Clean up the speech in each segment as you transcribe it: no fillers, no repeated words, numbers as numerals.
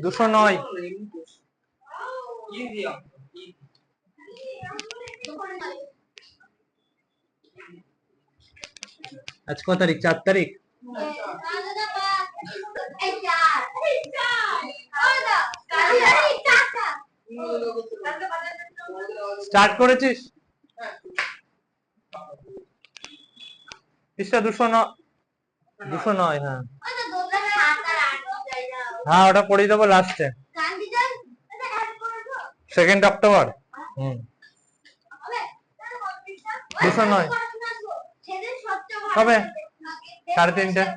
209। আজ কত তারিখ? 4 তারিখ। স্টার্ট করেছিস? পৃষ্ঠা 209। 209, হ্যাঁ হ্যাঁ, ওটা পড়িয়ে দেবো লাস্টে। 2 অক্টোবর। 209 কবে? 3:30।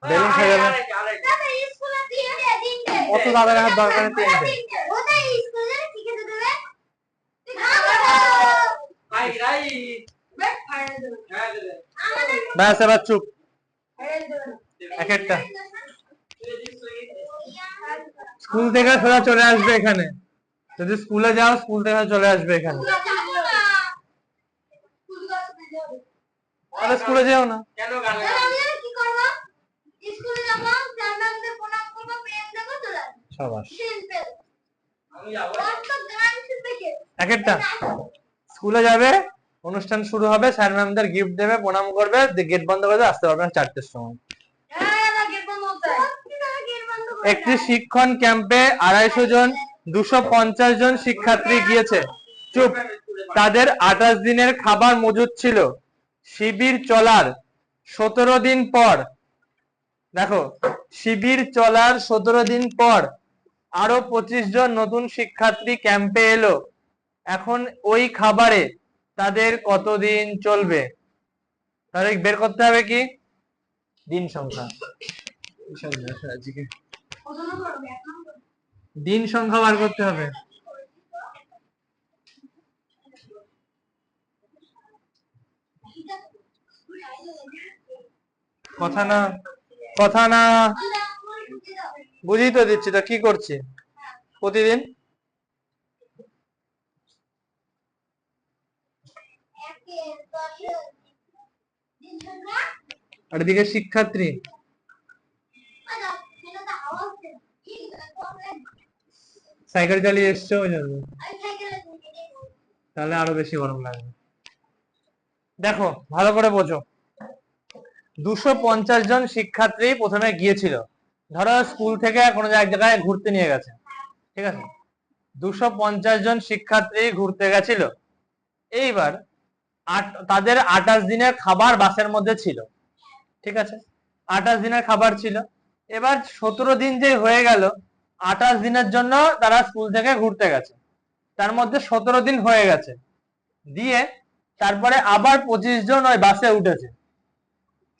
বেলুন খেয়ে যাবে কত দাদা রাখার দরকার নেই। 3টে ব্যাস, এবার চুপ। এক একটা স্কুল থেকে সোজা চলে আসবে এখানে। যদি স্কুলে যাও, স্কুল থেকে চলে আসবে এখানে। তাহলে স্কুলে যেও না। এক একটা স্কুলে যাবে, অনুষ্ঠান শুরু হবে, স্যার ম্যামদের গিফট দেবে, প্রণাম করবে, গেট বন্ধ করে দেবে, আসতে পারবে 4টের সময়। একটি শিক্ষণ ক্যাম্পে 250 জন 250 জন শিক্ষার্থী গিয়েছে। চুপ। তাদের 28 দিনের খাবার মজুদ ছিল। শিবির চলার 17 দিন পর, দেখো, শিবির চলার 17 দিন পর আরো 25 জন নতুন শিক্ষার্থী ক্যাম্পে এলো। এখন ওই খাবারে তাদের কতদিন চলবে? তাহলে বের করতে হবে কি? দিন সংখ্যা। দিন সংখ্যা বার করতে হবে। কথা না, কথা না, বুঝিয়ে তো দিচ্ছি, তো কি করছি প্রতিদিন? আর এদিকে শিক্ষার্থী সাইকেল চালিয়ে এসছে, ওই জন্য তাহলে আরো বেশি গরম লাগবে। দেখো ভালো করে বোঝো। 250 জন শিক্ষার্থী প্রথমে গিয়েছিল। ধরো স্কুল থেকে কোনো এক জায়গায় ঘুরতে নিয়ে গেছে, ঠিক আছে? 250 জন শিক্ষার্থী ঘুরতে গেছিল। এইবার তাদের 28 দিনের খাবার বাসের মধ্যে ছিল, ঠিক আছে? 28 দিনের খাবার ছিল। এবার 17 দিন যে হয়ে গেল, 28 দিনের জন্য তারা স্কুল থেকে ঘুরতে গেছে, তার মধ্যে 17 দিন হয়ে গেছে। দিয়ে তারপরে আবার 25 জন ওই বাসে উঠেছে।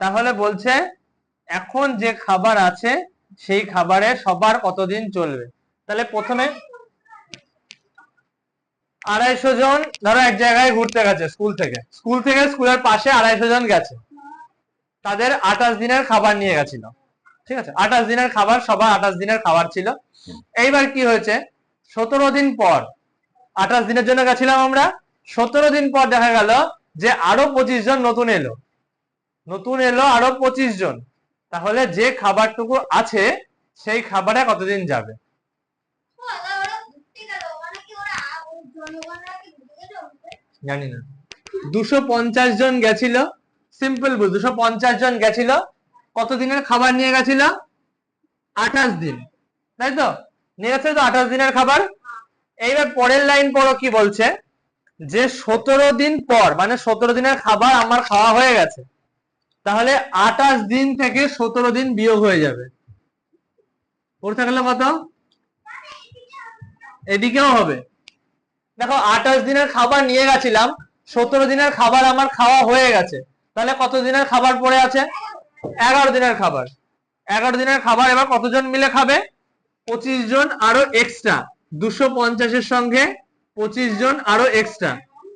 তাহলে বলছে এখন যে খাবার আছে সেই খাবারে সবার কতদিন চলবে? তাহলে প্রথমে 250 জন ধরো এক জায়গায় ঘুরতে গেছে স্কুল থেকে স্কুলের পাশে 250 জন গেছে, তাদের 28 দিনের খাবার নিয়ে গেছিল, ঠিক আছে? 28 দিনের খাবার, সবার 28 দিনের খাবার ছিল। এইবার কি হয়েছে? 17 দিন পর, 28 দিনের জন্য গেছিলাম আমরা, 17 দিন পর দেখা গেল যে আরো 25 জন নতুন এলো আরো 25 জন। তাহলে যে খাবারটুকু আছে সেই খাবারে কতদিন যাবে? জানি না। 250 জন গেছিল, সিম্পল বুঝ, 250 জন গেছিল, কতদিনের খাবার নিয়ে গেছিল? 28 দিন, তাই তো? নিয়ে গেছে তো 28 দিনের খাবার। এইবার পরের লাইন পড়ো, কি বলছে? যে 17 দিন পর, মানে 17 দিনের খাবার আমার খাওয়া হয়ে গেছে, তাহলে 28 দিন থেকে 17 দিন বিয়োগ হয়ে যাবে। পড়তে গেলে কত? এদিকেও হবে। দেখো 28 দিনের খাবার নিয়ে গেছিলাম, 17 দিনের খাবার আমার খাওয়া হয়ে গেছে, তাহলে কত দিনের খাবার পড়ে আছে? 11 দিনের খাবার। 11 দিনের খাবার এবার কতজন মিলে খাবে? 25 জন আরো এক্সট্রা, 250 এর সঙ্গে 25 জন আরো এক্সট্রা,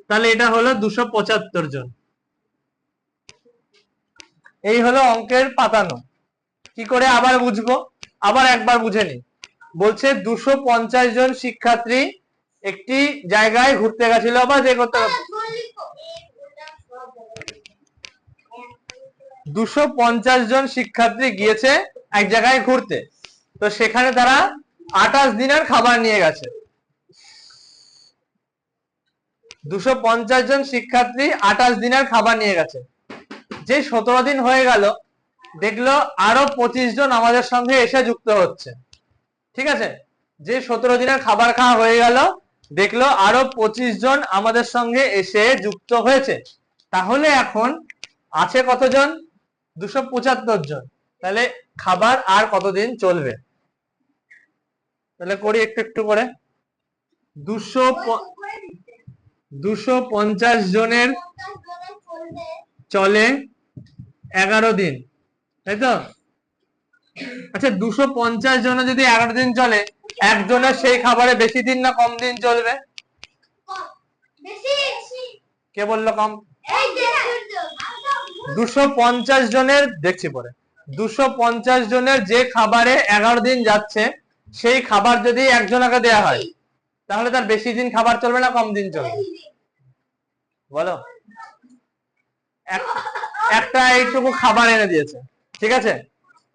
তাহলে এটা হলো 275 জন। এই হলো অঙ্কের পাতানো। কি করে আবার বুঝবো? আবার একবার বুঝে নি। বলছে 250 জন শিক্ষার্থী একটি জায়গায় ঘুরতে গেছিল, বা যে করতে 250 জন শিক্ষার্থী গিয়েছে এক জায়গায় ঘুরতে, তো সেখানে তারা 28 দিনের খাবার নিয়ে গেছে। 250 জন শিক্ষার্থী 28 দিনের খাবার নিয়ে গেছে। যে 17 দিন হয়ে গেল, দেখলো আরো 25 জন আমাদের সঙ্গে এসে যুক্ত হচ্ছে। ঠিক আছে, যে 17 দিনের খাবার খাওয়া হয়ে গেল, দেখলো আরো 25 জন আমাদের সঙ্গে এসে যুক্ত হয়েছে। তাহলে এখন আছে কতজন? 275 জন। তাহলে খাবার আর কতদিন চলবে? তাহলে করি একটু একটু করে। 250 জনের চলে 11 দিন, তাই তো? আচ্ছা, 250 জনের যদি 11 দিন চলে, একজনের সেই খাবারে বেশি দিন না কম দিন চলবে? কে বললো কম? 250 জনের, দেখছি পরে, 250 জনের যে খাবারে 11 দিন যাচ্ছে, সেই খাবার যদি একজনকে দেয়া হয়, তাহলে তার বেশি দিন খাবার চলবে না কম দিন চলবে? বলো। একটা এইটুকু খাবার এনে দিয়েছে, ঠিক আছে,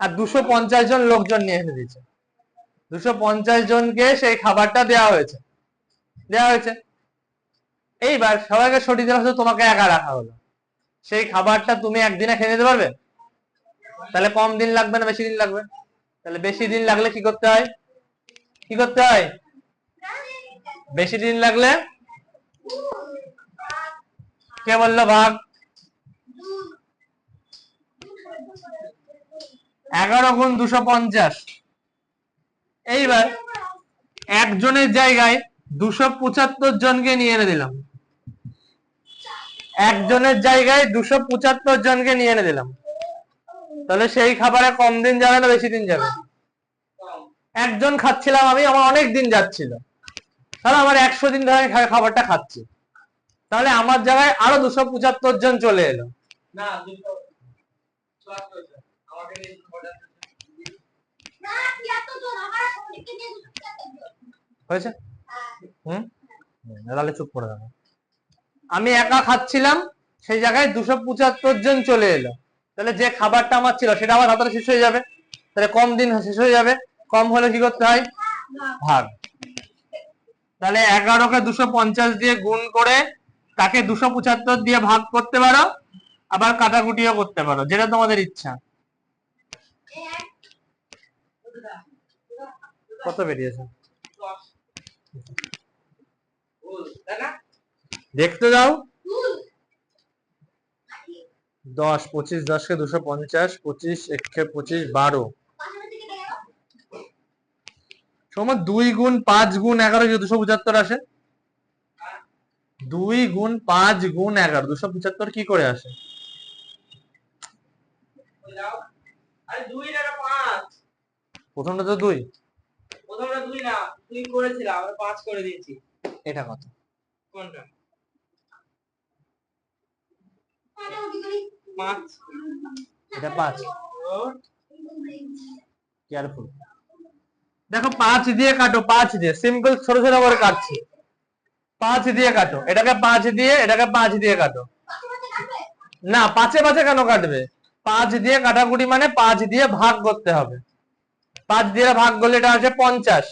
আর 250 জন লোকজন নিয়ে এসে দিয়েছে। 250 জনকে সেই খাবারটা দেওয়া হয়েছে। এইবার সবাইকে সঠিক দেওয়া হচ্ছে, তোমাকে একা রাখা হলো। সেই খাবারটা তুমি একদিনে খেয়ে নিতে পারবে? তাহলে কম দিন লাগবে না বেশি দিন লাগবে? তাহলে বেশি দিন লাগলে কি করতে হয়? বেশি দিন লাগলে কে বললো ভাগ? 11 গুণ 250। এইবার একজনের জায়গায় 275 জনকে নিয়ে এনে দিলাম। একজনের জায়গায় 275 জনকে নিয়ে এনে দিলাম। তাহলে সেই খাবারে কম দিন যাবে না বেশি দিন যাবে? একজন খাচ্ছিলাম আমি, আমার অনেক দিন যাচ্ছিল, তাহলে আমার 100 দিন ধরে খাবারটা খাচ্ছি, তাহলে আমার জায়গায় আরো 275 জন চলে এলো। হয়েছে? তাহলে চুপ করে যাবো। আমি একা খাচ্ছিলাম, সেই জায়গায় 275 জন চলে এলো, তাহলে যে খাবারটা আমার ছিল সেটা আমার হাতে শেষ হয়ে যাবে, তাহলে কম দিন শেষ হয়ে যাবে। কম হলে কি করতে হয়? ভাগ। তাহলে 11কে 250 দিয়ে গুণ করে তাকে 275 দিয়ে ভাগ করতে পারো, আবার কাটাকুটিও করতে পারো, যেটা তোমাদের ইচ্ছা। কত বেরিয়েছে দেখতে দাও। 10, 25, 10কে 250, 25, 1কে 25, 12 সমান 2 গুণ 5 গুণ 11 275 আসে। 2 গুণ 5 গুণ 11 275 কি করে আসে? প্রথমটা তো 2, প্রথমটা 2 না, 2 করেছিলাম, আমরা 5 করে দিয়েছি। এটা কত? কোনটা? 5। এটা 5। কেয়ারফুল। দেখো 5 দিয়ে কাটো, 5 দিয়ে সিম্পল ছোট ছোট করে কাটছি। 5 দিয়ে কাটো, এটাকে 5 দিয়ে, এটাকে 5 দিয়ে কাটো। না, 5 5 কেন কাটবে? 5 দিয়ে কাটাকুটি মানে 5 দিয়ে ভাগ করতে হবে। 5 দিয়ে ভাগ করলে এটা আসে 50,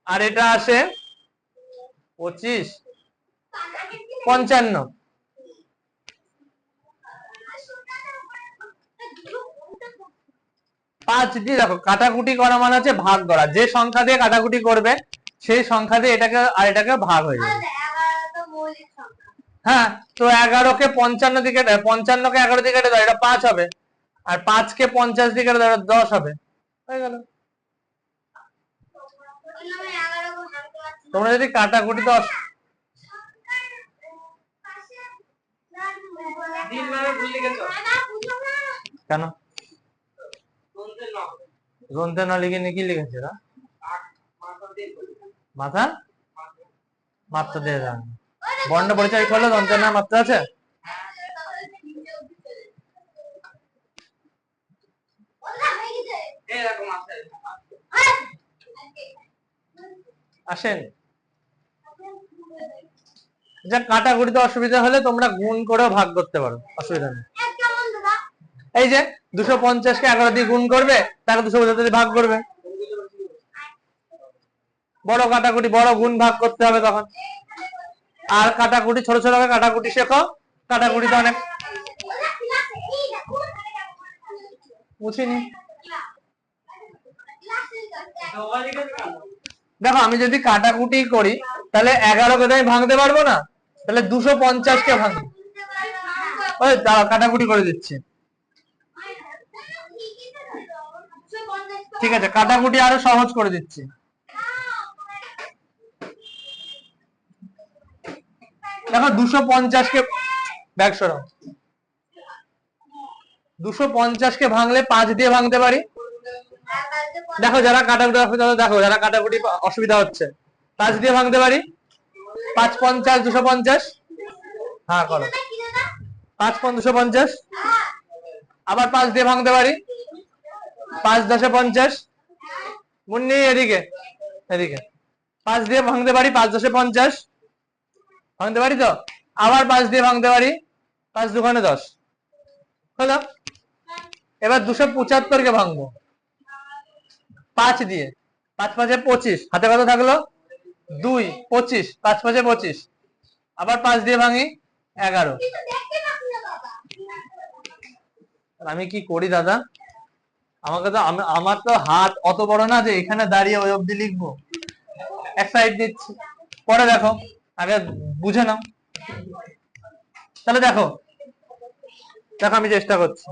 আর এটা আসে 25, 55। 5 দিয়ে দেখো কাটাকুটি করা মানে হচ্ছে ভাগ করা, যে সংখ্যা দিয়ে কাটাকুটি করবে সেই সংখ্যা দিয়ে এটাকে আর এটাকে ভাগ হয়ে যাবে। হ্যাঁ, তো 11কে 55 দিকে, 55কে 11 দিকে কেটে দাও, এটা 5 হবে, আর 5কে 50 দিকে কেটে দাও, এটা 10 হবে, হয়ে গেল। তোমরা যদি কাটাকুটি তো কেন রন্তে না লিখে কি লিখেছে? মাথা মাত্রা দিয়ে যান। বর্ণ পরিচয় করলে দন্তের নাম মাত্রা আছে? আসেন। যা কাটাকুটিতে অসুবিধা হলে তোমরা গুণ করেও ভাগ করতে পারো, অসুবিধা নেই। এই যে 250-কে 11 দিয়ে গুণ করবে, তাকে 250 দিয়ে ভাগ করবে। বড় কাটাকুটি, বড় গুণ ভাগ করতে হবে তখন। আর কাটাকুটি ছোট ছোট কাটাকুটি শেখো, কাটাকুটি তো অনেক বুঝিনি। দেখো আমি যদি কাটাকুটি করি তাহলে 11-কে আমি ভাঙতে পারবো না, তাহলে 250-কে ভাঙি। ওই দাঁড়াও, কাটাকুটি করে দিচ্ছি। ঠিক আছে, কাটাকুটি আরো সহজ করে দিচ্ছি। দেখো 250-কে ব্যাক সরাও, 250-কে ভাঙলে 5 দিয়ে ভাঙতে পারি। দেখো যারা কাটাকুটি দেখো যারা কাটাকুটি অসুবিধা হচ্ছে, 5 দিয়ে ভাঙতে পারি। 5 50 250। হ্যাঁ করো, 5 5 250। আবার 5 দিয়ে ভাঙতে পারি। 5 10 50। মুন্নি এদিকে এদিকে, 5 দিয়ে ভাঙতে পারি। 5 10 50 ভাঙতে পারি তো। আবার 5 দিয়ে ভাঙতে পারি। 5 2 10 হলো। এবার 275-কে ভাঙবো 5 দিয়ে। 5 5 25, হাতে কত থাকলো 2, 25। 5 5 25। আবার 5 দিয়ে ভাঙি 11। আমি কি করি দাদা, আমাকে তো আমার তো হাত অত বড় না যে এখানে দাঁড়িয়ে ওই অবধি লিখবো। এক সাইড দিচ্ছি, পরে দেখো, আগে বুঝে নাও। তাহলে দেখো দেখো আমি চেষ্টা করছি।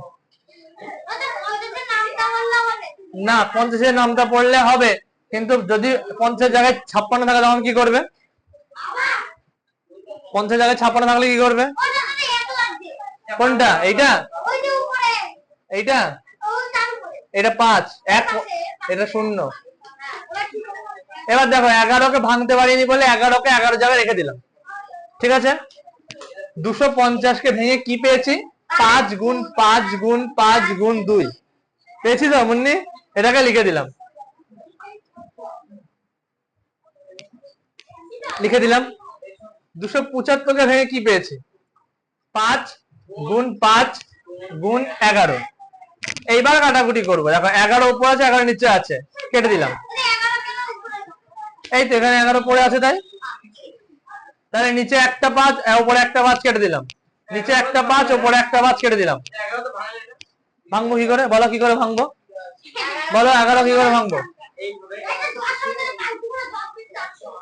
না 50-এর নামটা পড়লে হবে, কিন্তু যদি 50 জায়গায় 56 থাকে তখন কি করবে? 50 জায়গায় 56 থাকলে কি করবে? কোনটা? এইটা এইটা এটা 5 1, এটা 0। এবার দেখো 11-কে ভাঙতে পারিনি বলে 11-কে 11 জায়গায় রেখে দিলাম। ঠিক আছে, 250-কে ভেঙে কি পেয়েছি? 5 গুণ 5 গুণ 5 গুণ 2 পেয়েছি তো মুন্নি? এটাকে লিখে দিলাম, লিখে দিলাম। 275-কে ভেঙে কি পেয়েছি? 5 গুণ 5 গুণ 11। এইবার কাটাকুটি করবো। দেখো 11 উপর আছে, 11 নিচে আছে, কেটে দিলাম। এই তো এখানে 11 পড়ে আছে, তাই তাহলে নিচে একটা 5, উপরে একটা 5 কেটে দিলাম। নিচে একটা 5, উপরে একটা 5 কেটে দিলাম। ভাঙবো কি করে বলো? কি করে ভাঙবো বলো? 11 কি করে ভাঙবো?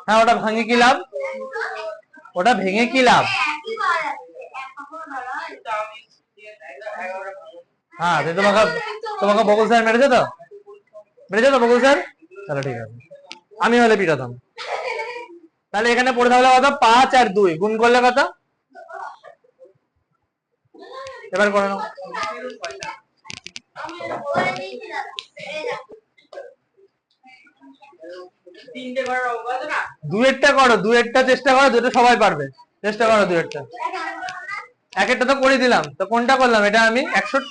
হ্যাঁ, ওটা ভাঙে কি লাভ? ওটা ভেঙে কি লাভ? হ্যাঁ, তোমাকে তোমাকে বকুল স্যার মেরেছে তো? মেরেছে তো বকুল স্যার? তাহলে ঠিক আছে, আমি হলে পিটাতাম। তাহলে এখানে পড়ে থাকলে কত? 5 আর 2 গুণ করলে কত? এবার করে নাও। দুয়েরটা করো, দুয়েরটা চেষ্টা করো, দুটো সবাই পারবে। চেষ্টা করো দুয়েরটা। এক একটা তো করে দিলাম, তো কোনটা করলাম? এটা আমি 100।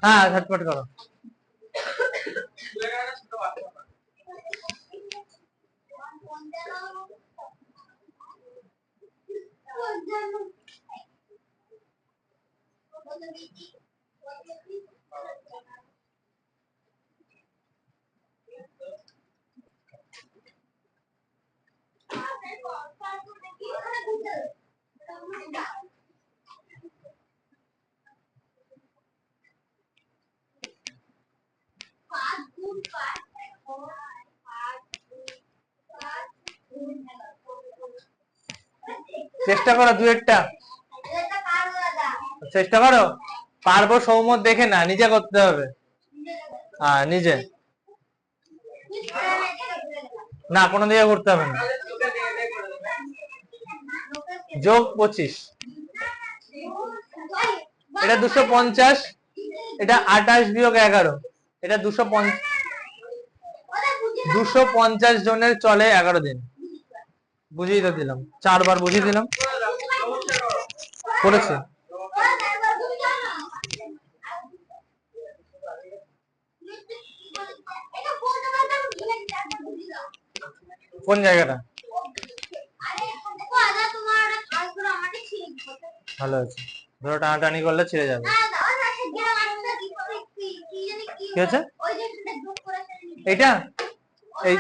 হ্যাঁ, ঝটপট করো। চেষ্টা করো দুয়েরটা, চেষ্টা করো। পারবো সৌম্য দেখে না, নিজে করতে হবে। হ্যাঁ, নিজে না, কোনো দিকে করতে হবে না। যোগ 25, এটা 250, এটা 28 বিয়োগ 11, এটা 250 জনের চলে 11 দিন। বুঝিয়ে তো দিলাম, 4 বার বুঝিয়ে দিলাম। করেছে কোন জায়গাটা? ভালো আছে, ধরো টানাটানি করলে ছিঁড়ে যাবে। কি হচ্ছে এটা? এই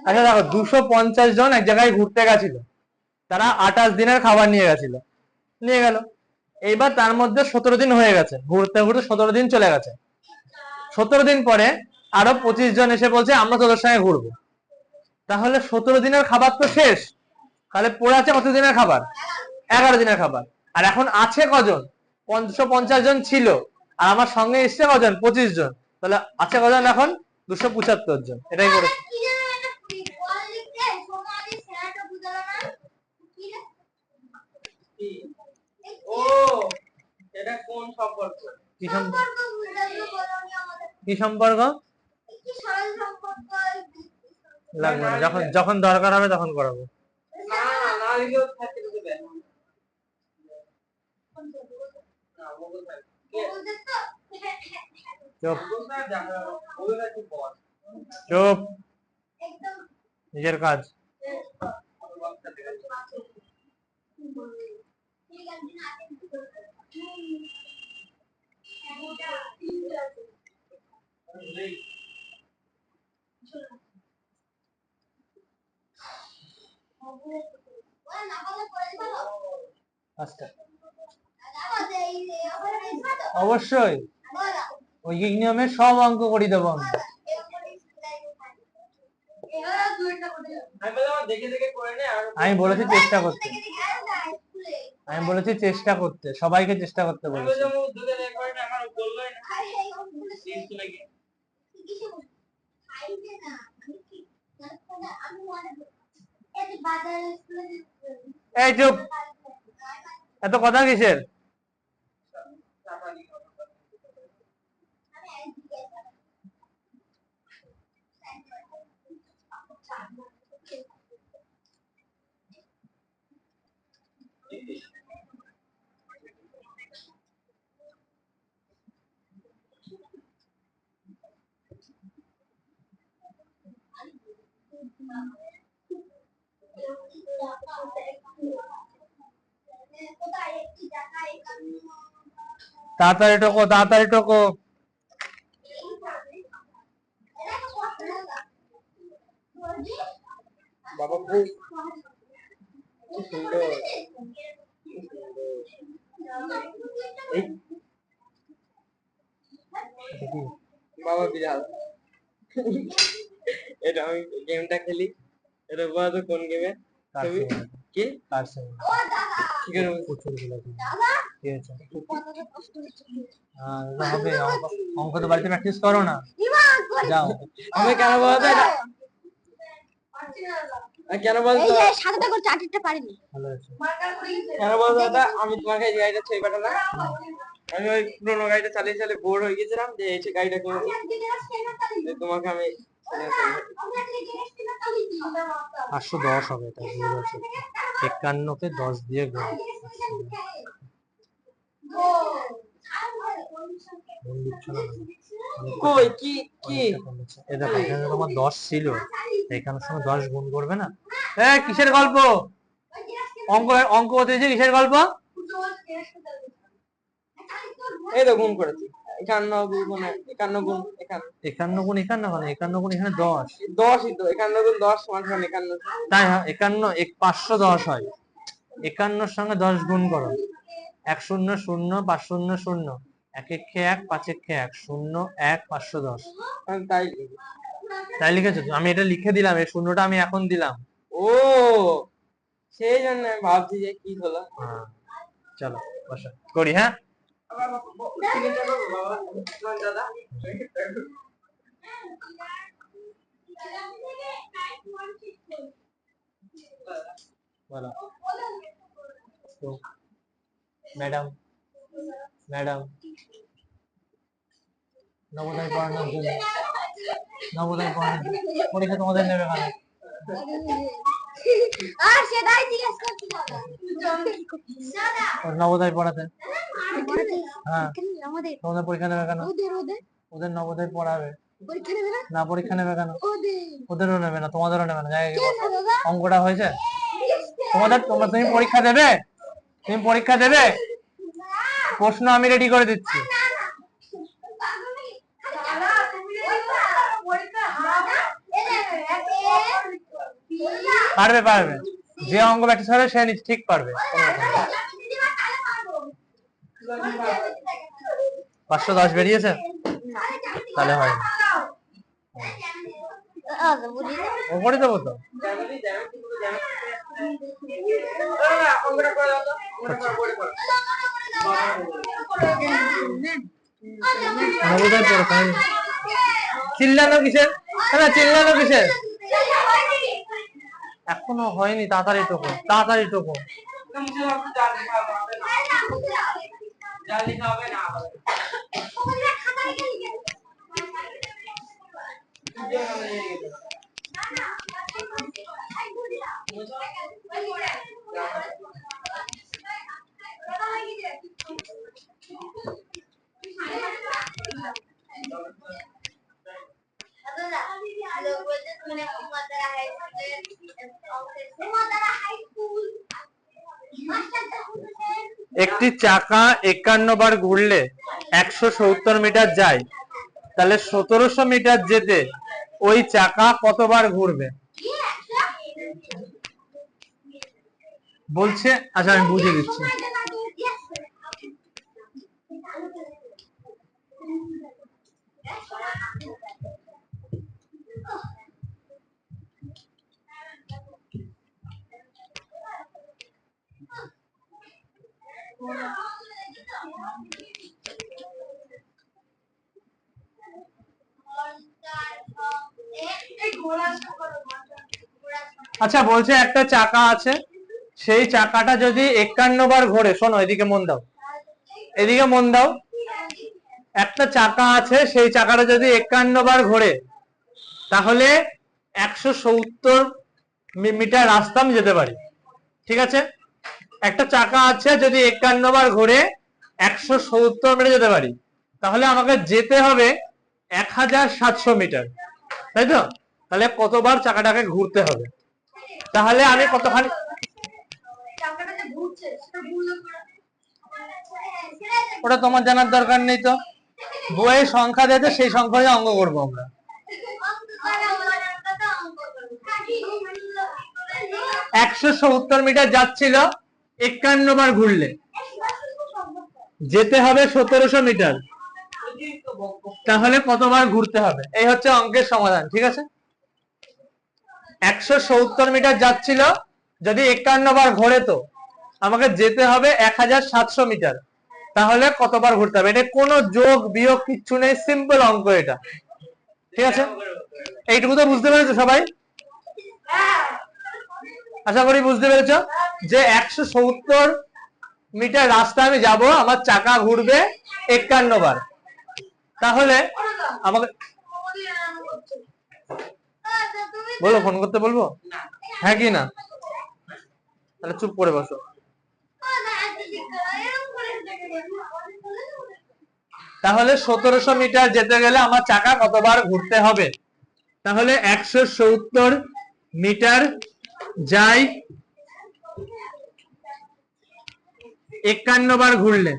আচ্ছা দেখো, 250 জন এক জায়গায় ঘুরতে গেছিল, তারা 28 দিনের খাবার নিয়ে গেছিল, নিয়ে গেল। এইবার তার মধ্যে 17 দিন হয়ে গেছে, ঘুরতে ঘুরতে 17 দিন চলে গেছে। 17 দিন পরে আরো 25 জন এসে বলছে আমরা তোদের সঙ্গে ঘুরবো। তাহলে 17 দিনের খাবার তো শেষ, তাহলে পড়ে আছে কত দিনের খাবার? 11 দিনের খাবার। আর এখন আছে কজন? 550 জন ছিল, আর আমার সঙ্গে এসছে কজন? 25 জন। তাহলে আছে কজন এখন? 275 জন। এটাই করেছে। ও এটা কোন সম্পর্ক? কি সম্পর্ক? লাগবে না, যখন যখন দরকার হবে তখন করাবো। না না লিখেও থাকতে দেবে না। চুপ চুপ, নিজের কাজ। আচ্ছা, অবশ্যই ঐকিক নিয়মে সব অঙ্ক করে দেবো আমি। আমি বলেছি চেষ্টা করতে, আমি বলেছি চেষ্টা করতে, সবাইকে চেষ্টা করতে বলেছি। এই চুপ, এত কথা কিসের? তাড়াতাড়ি টোকো, তাড়াতাড়ি টোকো। বাবা খুব সুন্দর। বাবা বিড়াল। এটা আমি গেমটা খেলি, এটা বলা তো কোন গেমে? কি কি করে হবে? অঙ্ক তো বাড়িতে প্র্যাকটিস করো না, যাও। আমি কেন বলতো এটা কেন বলতো সাতটা করে চারটা পারিনি। কেন বলতো এটা? আমি তোমাকে এই গাড়িটা ছবি পাঠালাম, আমি ওই পুরোনো গাড়িটা চালিয়ে চালিয়ে বোর হয়ে গেছিলাম, যে এসে গাড়িটা কিনেছি, তোমাকে আমি 810 হবে, তাই 51কে 10 দিয়ে গুণ। কই কি কি এই দেখো, এখানে তোমার 10 ছিল, এখানে সময় 10 গুণ করবে না। কিসের গল্প? অঙ্ক অঙ্ক হতে কিসের গল্প? এই তো গুণ করেছি, 51 গুণ 51 গুণ 51 গুণ 51 গুণ এখানে 10, 10ই তো 51 গুণ 10 সমান 51। তাই 51 510 হয়। 51 সঙ্গে 10 গুণ করো, 1 0 0 5 0 0, 1 1 1 5 1 1 0 1 510। তাই তাই লিখেছো? আমি এটা লিখে দিলাম, এই শূন্যটা আমি এখন দিলাম। ও সেই জন্য আমি ভাবছি যে কি হলো। চলো বসো, করি। হ্যাঁ দাদা বলো। তো ম্যাডাম, ম্যাডাম নবোদয় পড়ানোর জন্য, নবোদয় পড়ানোর জন্য পরীক্ষা তোমাদের নেবে কেন? নবোদয় পড়াতে, হ্যাঁ তোমাদের পরীক্ষা নেবে কেন? ওদের নবোদয় পড়াবে না, পরীক্ষা নেবে কেন? ওদেরও নেবে না, তোমাদেরও নেবে না। অঙ্কটা হয়েছে তোমাদের, তুমি পরীক্ষা দেবে, তুমি পরীক্ষা দেবে, প্রশ্ন আমি রেডি করে দিচ্ছি। পারবে পারবে, যে অঙ্ক প্র্যাকটিস করে সে ঠিক পারবে। 510 বেরিয়েছে, তাহলে হয় করে দেবো তো। চিল্লানো কিসের, চিল্লানো কিসের, এখনো হয়নি, তাড়াতাড়ি টোকো, তাড়াতাড়ি টোকো। একটি চাকা 51 বার ঘুরলে 170 মিটার যায়, তাহলে 1700 মিটার যেতে ওই চাকা কতবার ঘুরবে বলছে। আচ্ছা আমি বুঝিয়ে দিচ্ছি। আচ্ছা বলছে একটা চাকা আছে, সেই চাকাটা যদি 51 বার ঘোরে, শোনো এদিকে মন দাও, এদিকে মন দাও, একটা চাকা আছে সেই চাকাটা যদি 51 বার ঘোরে তাহলে 170 মিটার রাস্তা আমি যেতে পারি। ঠিক আছে, একটা চাকা আছে যদি 51 বার ঘোরে 170 মিটার যেতে পারি, তাহলে আমাকে যেতে হবে 1700 মিটার, তাই তো? তাহলে কতবার চাকাটাকে ঘুরতে হবে, তাহলে আমি কতখানি, ওটা তোমার জানার দরকার নেই তো, বইয়ের সংখ্যা দিয়েছে সেই সংখ্যা অঙ্ক করবো আমরা। 170 মিটার যাচ্ছিল 51 বার ঘুরলে, যেতে হবে 1700 মিটার, তাহলে কতবার ঘুরতে হবে, এই হচ্ছে অঙ্কের সমাধান। ঠিক আছে, 170 মিটার যাচ্ছিল, যদি 51 বার ঘোরে তো আমাকে যেতে হবে 1700 মিটার, তাহলে কতবার ঘুরতে হবে। এটা কোনো যোগ বিয়োগ কিচ্ছু নেই, সিম্পল অঙ্ক এটা। ঠিক আছে, এইটুকু তো বুঝতে পেরেছো সবাই? আশা করি বুঝতে পেরেছো যে 170 মিটার রাস্তা আমি যাব, আমার চাকা ঘুরবে 51 বার, তাহলে আমাকে বলো, ফোন করতে বলবো, হ্যাঁ কি না? তাহলে চুপ করে বসো। তাহলে 1700 মিটার যেতে গেলে আমার চাকা কতবার ঘুরতে হবে, তাহলে 170 মিটার যাই 51 বার ঘুরলে।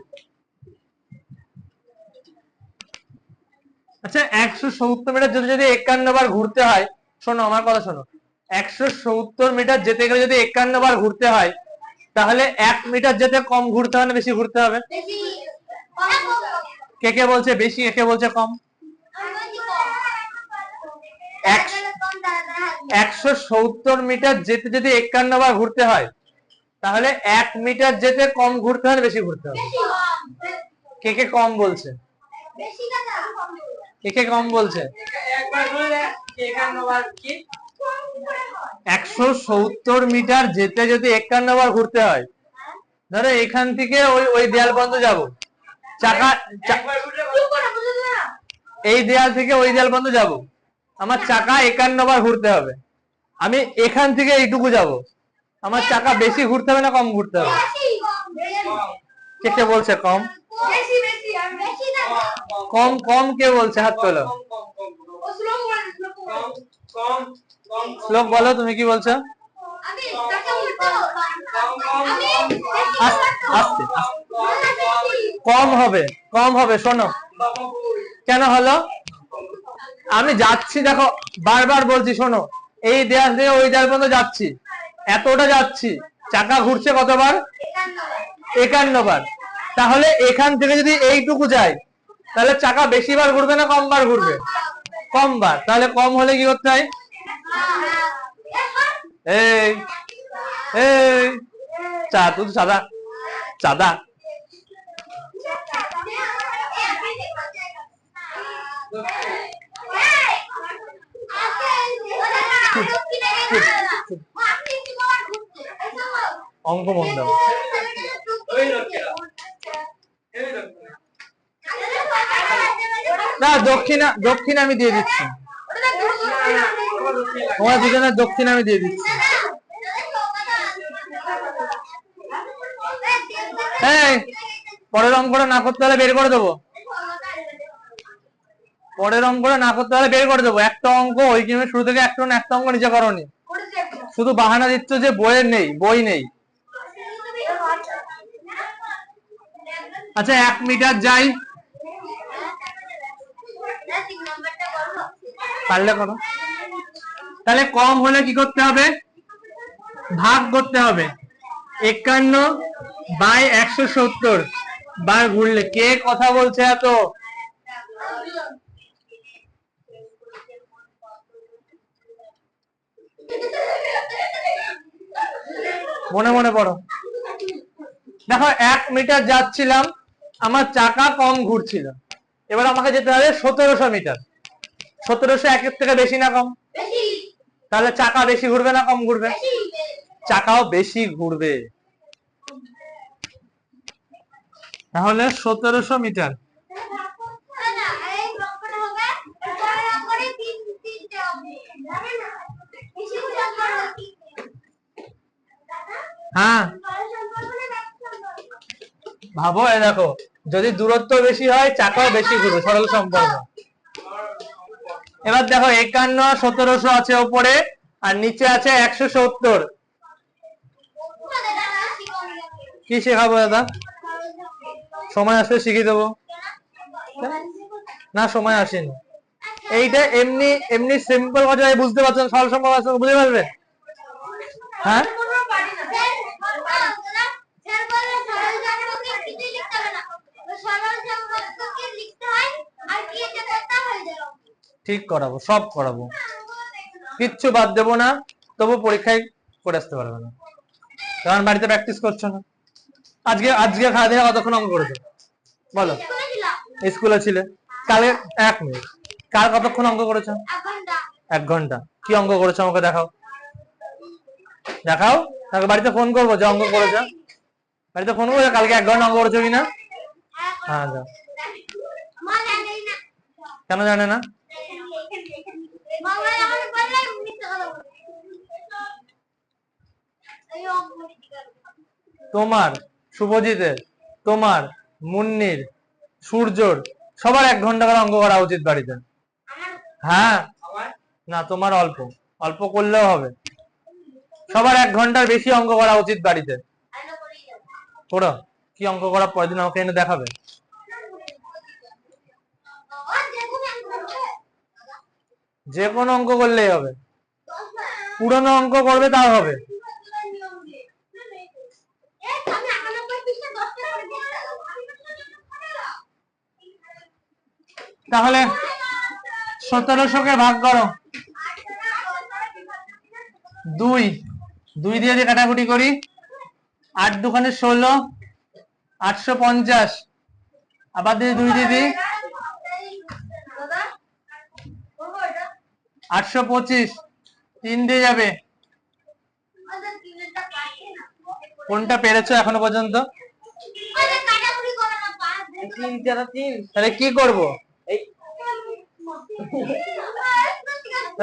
আচ্ছা 170 মিটার যদি 51 বার ঘুরতে হয়, শোনো আমার কথা শোনো, 170 মিটার যেতে গেলে যদি 51 বার ঘুরতে হয়, তাহলে 1 মিটার যেতে কম ঘুরতে হবে না বেশি ঘুরতে হবে? কে কে বলছে বেশি, কে বলছে কম? 170 মিটার যেতে যদি 51 বার ঘুরতে হয়, তাহলে 1 মিটার যেতে কম ঘুরতে হবে বেশি ঘুরতে হবে? কে কে কম বলছে, কে কে কম বলছে? 170 মিটার যেতে যদি 51 বার ঘুরতে হয়, ধরো এখান থেকে ওই দেয়াল পর্যন্ত যাব, চাকা এই দেয়াল থেকে ওই দেয়াল পর্যন্ত যাব, আমার চাকা 51 বার ঘুরতে হবে। আমি এখান থেকে এইটুকু যাব, আমার চাকা বেশি ঘুরতে হবে না কম ঘুরতে হবে? কে কে বলছে কম? কম কম কে বলছে, হাত তোলো। শ্লোক বলো, তুমি কি বলছো? কম হবে, কম হবে। শোনো কেন হলো, আমি যাচ্ছি, দেখো বারবার বলছি, শোনো এই দেয়াল থেকে ওই দেয়াল পর্যন্ত যাচ্ছি, এতটা যাচ্ছি, চাকা ঘুরছে কতবার? 51 বার। তাহলে এখান থেকে যদি এইটুকু যায়, তাহলে চাকা বেশি বার ঘুরবে না কম বার ঘুরবে? কম বার। তাহলে কম হলে কি করতে হয়? এই এই তুই চাঁদা চাঁদা অঙ্ক মন দাও। না, দক্ষিণ আমি দিয়ে দিচ্ছি, তোমার দুজনের দক্ষিণ আমি দিয়ে দিচ্ছি। হ্যাঁ, পরের অঙ্কটা না করতে হলে বের করে দেবো, পরের অঙ্কটা না করতে হলে বের করে দেবো। একটা অঙ্ক ওই গেমের শুরু থেকে একটা অঙ্ক নিচে করনি, শুধু বাহানা দিচ্ছ যে বইয়ের নেই, বই নেই। আচ্ছা, 1 মিটার যাই, পারলে করো। তাহলে কম হলে কি করতে হবে? ভাগ করতে হবে। 51/170 বার ঘুরলে। কে কথা বলছে এত? মনে মনে পড়ো। দেখো, 1 মিটার যাচ্ছিলাম, আমার চাকা কম ঘুরছিল, এবার আমাকে যেতে হবে 1700 মিটার। 1700 1-এর থেকে বেশি না কম? তাহলে চাকা বেশি ঘুরবে না কম ঘুরবে? চাকাও বেশি ঘুরবে। তাহলে 1700 মিটার। হ্যাঁ, ভাবো, এই দেখো, যদি দূরত্ব বেশি হয় চাকাও বেশি ঘুরবে, সরল সম্পর্ক। এবার দেখো, 51 1700 আছে উপরে, আর নিচে আছে 170। কি শেখাবো দাদা? সময় আসলে শিখিয়ে দেবো। না, সময় আসেনি। এইটা এমনি এমনি সিম্পল কথা বুঝতে পারছেন, সরল সম্পর্ক আছে বুঝতে পারবে। হ্যাঁ, ঠিক করাবো, সব করাবো, কিচ্ছু বাদ দেবো না। তবু পরীক্ষায় করে আসতে পারবে না, কারণ বাড়িতে প্র্যাকটিস করছো না। আজকে খাওয়া দিয়ে কতক্ষণ অঙ্ক করেছো বলো? স্কুলে ছিলে। কালে 1 মিনিট। কাল কতক্ষণ অঙ্ক করেছো? 1 ঘন্টা। কি অঙ্ক করেছো আমাকে দেখাও, দেখাও। তাকে বাড়িতে ফোন করবো যে অঙ্ক করেছো, বাড়িতে ফোন করবো কালকে 1 ঘন্টা অঙ্ক করেছো কিনা। হ্যাঁ, যাও। কেন জানে না? তোমার, শুভজিতের, তোমার, মুন্নির, সূর্যর, সবার 1 ঘন্টা করে অঙ্ক করা উচিত বাড়িতে। হ্যাঁ, না, তোমার অল্প অল্প করলেও হবে, সবার 1 ঘন্টার বেশি অঙ্ক করা উচিত বাড়িতে। পড়ো, কি অঙ্ক করা পরের দিন আমাকে এনে দেখাবে। যে কোনো অঙ্ক করলেই হবে, পুরনো অঙ্ক করবে তাও হবে। তাহলে 1700-কে ভাগ করো 2 দিয়ে দিয়ে কাটাকুটি করি। 8 দুখানে 16, 850। আবার দিয়ে 2 দিয়ে দিই, 825। 3 দিয়ে যাবে। কোনটা পেরেছো এখনো পর্যন্ত? তাহলে কি করব?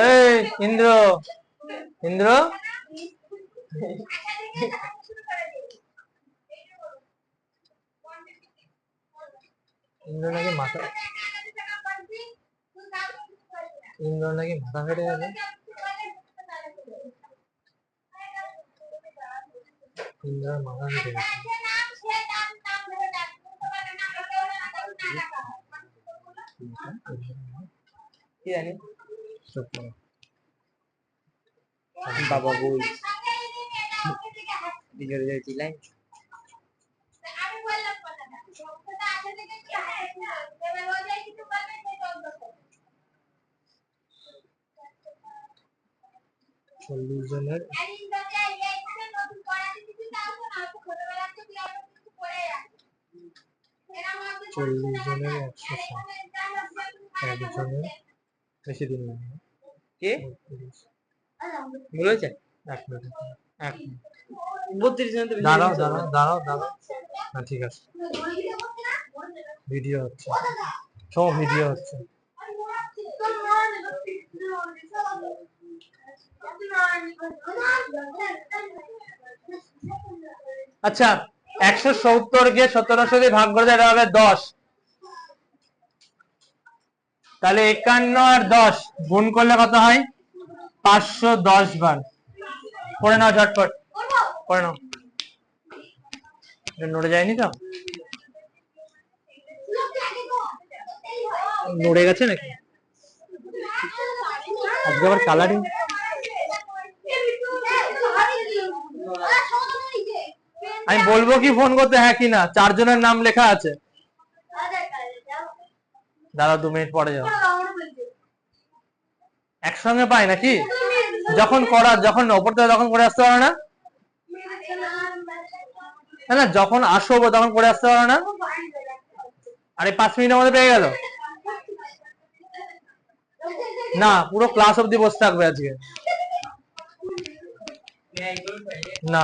এই ইন্দ্র, ইন্দ্র, ইন্দ্র নাকি মাথা ফেটে গেছে। ইন্দ্রের মাথা ফেটে গেছে। কি জানি, বাবা বই। জোরে জোরে চিল্লাই। চল্লিশ জনের 160 একজনের বেশি দিন লাগে না। কে ভুল হয়েছে? 1 মিনিট 1 মিনিট 32 জন তো বেশি দাঁড়াও হয়ে গেছে। দাঁড়াও দাঁড়াও দাঁড়াও হ্যাঁ ঠিক আছে ভিডিও হচ্ছে সব ভিডিও হচ্ছে আচ্ছা 170 কে 17 দিয়ে ভাগ করে দেওয়া হবে 10 তাহলে 51 আর 10 গুণ করলে কত হয় 510 বার করে নাও ঝটপট করে নাও এটা নড়ে যায়নি তো নড়ে গেছে নাকি আজকে আবার কালারিং আমি বলবো কি ফোন করতে হ্যাঁ কি না 4 জনের নাম লেখা আছে দাঁড়াও 2 মিনিট পরে যাও একসঙ্গে পাই নাকি যখন ওপর থেকে যখন করে আসতে পারো না না যখন আসবো তখন করে আসতে পারো না আরে 5 মিনিটের মধ্যে পেয়ে গেল না পুরো ক্লাস অবধি বসে থাকবে আজকে না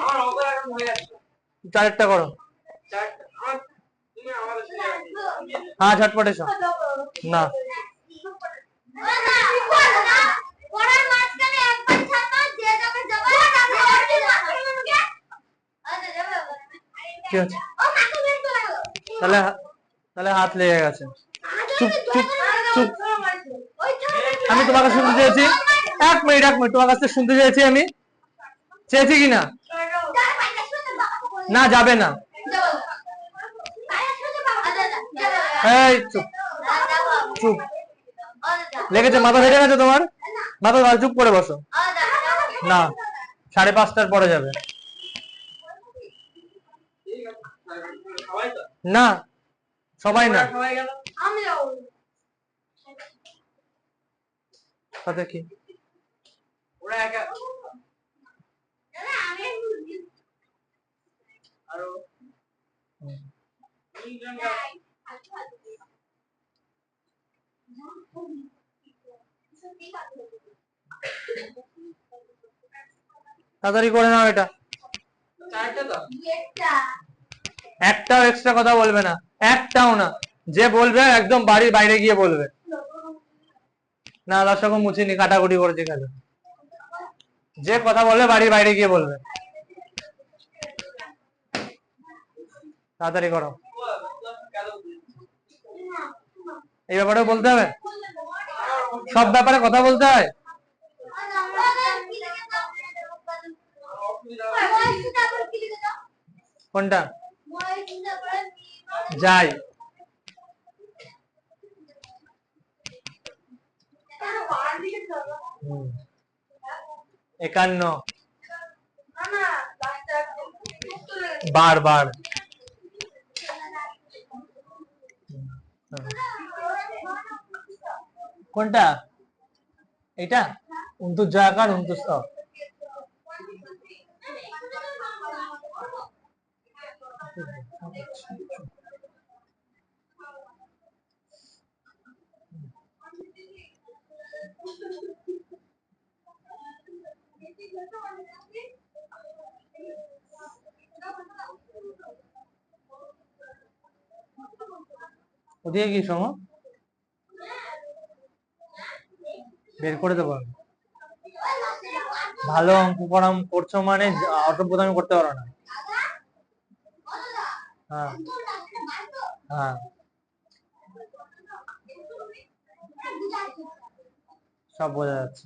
আমার অঙ্ক এখন হয়ে গেছে। 4টা করো তুমি আমাদের সাথে হ্যাঁ ঝটপট এসো না কি হচ্ছে তাহলে তাহলে হাত লেগে গেছে চুপ চুপ চুপ আমি তোমার কাছে শুনতে চেয়েছি 1 মিনিট তোমার কাছে শুনতে চেয়েছি আমি চেয়েছি কি না না যাবে না এই চুপ চুপ লেগেছে মাথা ফেটে গেছে তোমার মাথা চুপ করে বসো না 5:30টার পরে যাবে সবাই তো না সবাই না সবাই গেল আমি যাব তাতে কি ওরা একা আরো তিনজন গেল তাড়াতাড়ি করে নাও এটা চারটা তো একটাও এক্সট্রা কথা বলবে না একটাও না যে বলবে একদম বাড়ির বাইরে গিয়ে বলবে না তার সঙ্গে মুছিনি কাটাকুটি করেছে খালি যে কথা বলবে বাড়ির বাইরে গিয়ে বলবে তাড়াতাড়ি করো এই ব্যাপারে বলতে হবে সব ব্যাপারে কথা বলতে হয় কোনটা যাই 51 বার কোনটা এটা 29 জায়গার 29 ওদিকে কি সময় বের করে দেবো ভালো অঙ্ক করছো মানে অটোপ্রদান করতে পারো না হ্যাঁ হ্যাঁ সব বোঝা যাচ্ছে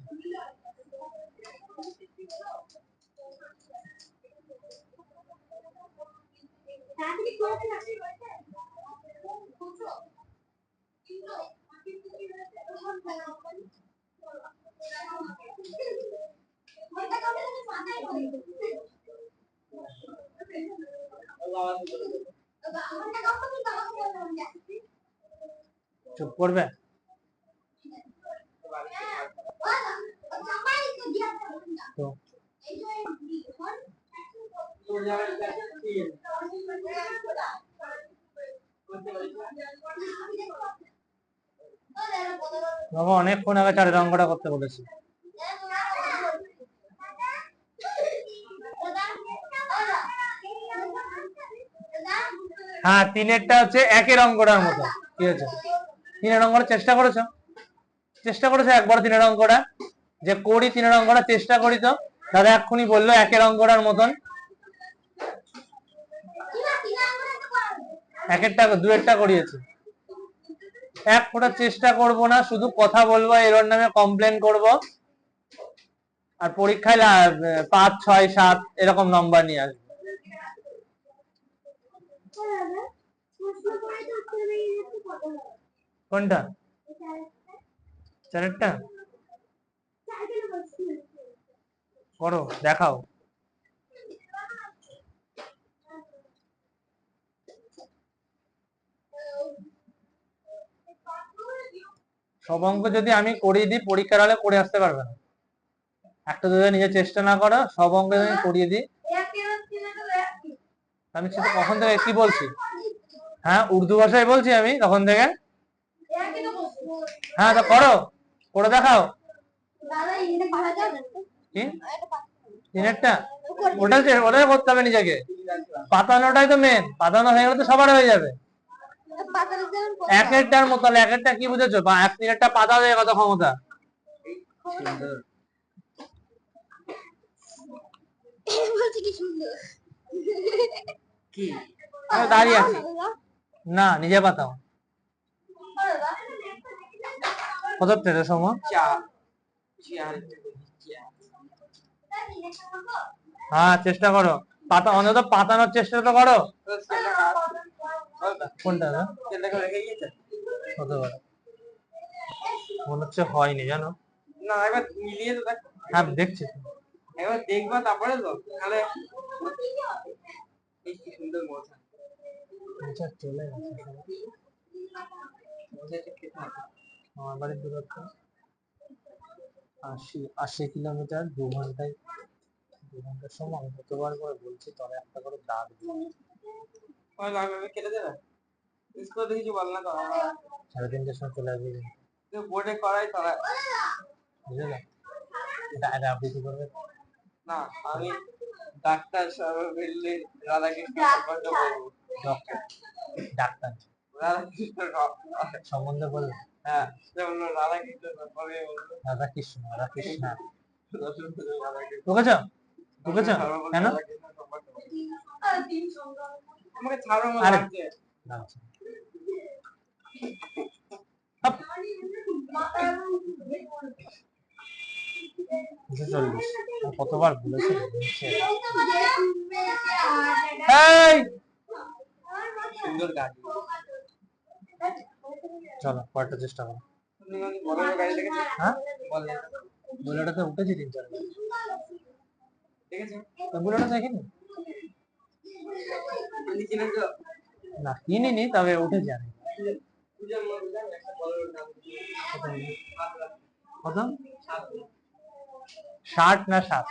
চুপ করবে? তো বাবা অনেকক্ষণ আগে 4 অঙ্কটা করতে বলেছি। হ্যাঁ, 3-এরটা হচ্ছে 1-এর অঙ্কটার মতো। কি হয়েছে? 3-এর অঙ্কটা চেষ্টা করেছো? একবার 3-এর অঙ্কটা যে করি, 3-এর অঙ্কটা চেষ্টা করি তো। দাদা এক্ষুনি বললো 1-এর অঙ্কটার মতন। 1-এরটা 2-এরটা করিয়েছি। এক ফোঁটা চেষ্টা করব না, শুধু কথা বলবো, এরর নামে কমপ্লেন করব, আর পরীক্ষায় 5, 6, 7 এরকম নম্বর নিয়ে আসবো। কোনটা? 4-এরটা করো, দেখাও। সব অঙ্ক যদি আমি করিয়ে দিই, পরীক্ষার হলে করে আসতে পারবে না। একটা যদি নিজে চেষ্টা না করো, সব অঙ্ক যদি আমি করিয়ে দিই, আমি সেটা কখন থেকে কি বলছি? হ্যাঁ, উর্দু ভাষায় বলছি আমি তখন থেকে। হ্যাঁ, তো করো, করে দেখাও। কি 3-এরটা? ওটাই করতে হবে নিজেকে। পাতানোটাই তো মেন। পাতানো হয়ে গেলে তো সবার হয়ে যাবে। 1-এরটার মতো, 1-এরটা কি বুঝেছো? 1-3-এরটা পাতা দেয় কত ক্ষমতা। কি দাঁড়িয়ে আছি না, নিজে পাতাও। কত থেকে সময়? হ্যাঁ, চেষ্টা করো। পাতা অন্তত পাতানোর চেষ্টা তো করো। কোনটা? কত বড় মনে হচ্ছে হয়নি, জানো না, একবার মিলিয়ে তো দেখ। হ্যাঁ, দেখছি। একবার দেখবা তারপরে তো, তাহলে এই কি সুন্দর মজা। আচ্ছা, চলে গেছে। আমার বাড়ির দূরত্ব 80 কিলোমিটার। 2 ঘন্টার সময় আমি কতবার করে বলছি, তবে একটা করে দাগ দিই। কেটে দেবে স্কুল থেকে কিছু বল না তো। 3:30টার সময় চলে আসবে। বোর্ডে করাই তারা বুঝলে? এটা আবৃত্তি করবে না। আমি ডাক্তার সাহেব বললে রাধাকৃষ্ণ সম্বন্ধে বলবো। ডাক্তার রাধাকৃষ্ণ সম্বন্ধে বলবে? হ্যাঁ, যেমন রাধাকৃষ্ণ সম্পর্কে বলবো। রাধাকৃষ্ণ বুঝেছ? বুঝেছ? কেন? আমাকে ছাড়ো, আমার আরে লাগছে। হাপ। 240 কতবার বলেছি? সুন্দর গাড়ি। চলো পরেরটা চেষ্টা করো। বলেরো গাড়ি দেখেছো? হ্যাঁ, বলেরোতে উঠেছি 3-4 বার। দেখেছো? বুলেটটা দেখিনি। আমি কিনেন তো? না, কিনিনি, তবে উঠেছি আমি। পূজার মধ্যে একটা বলেরোর দাম কত? 60 না 7?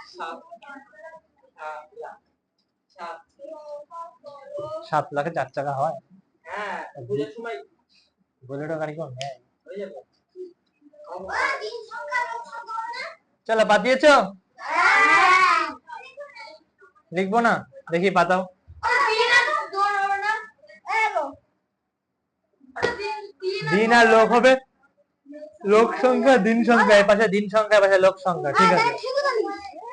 7 লাখে 4 চাকা হয়? হ্যাঁ, পূজার সময় বুলেটো গাড়ি কোন নেয়? হয়ে যাবে। চলো, পাতিয়েছো? লিখবো না, দেখি পাতাও। দিন আর লোক হবে। লোক সংখ্যা, দিন সংখ্যা, এর পাশে দিন সংখ্যা, এর পাশে লোক সংখ্যা। ঠিক আছে,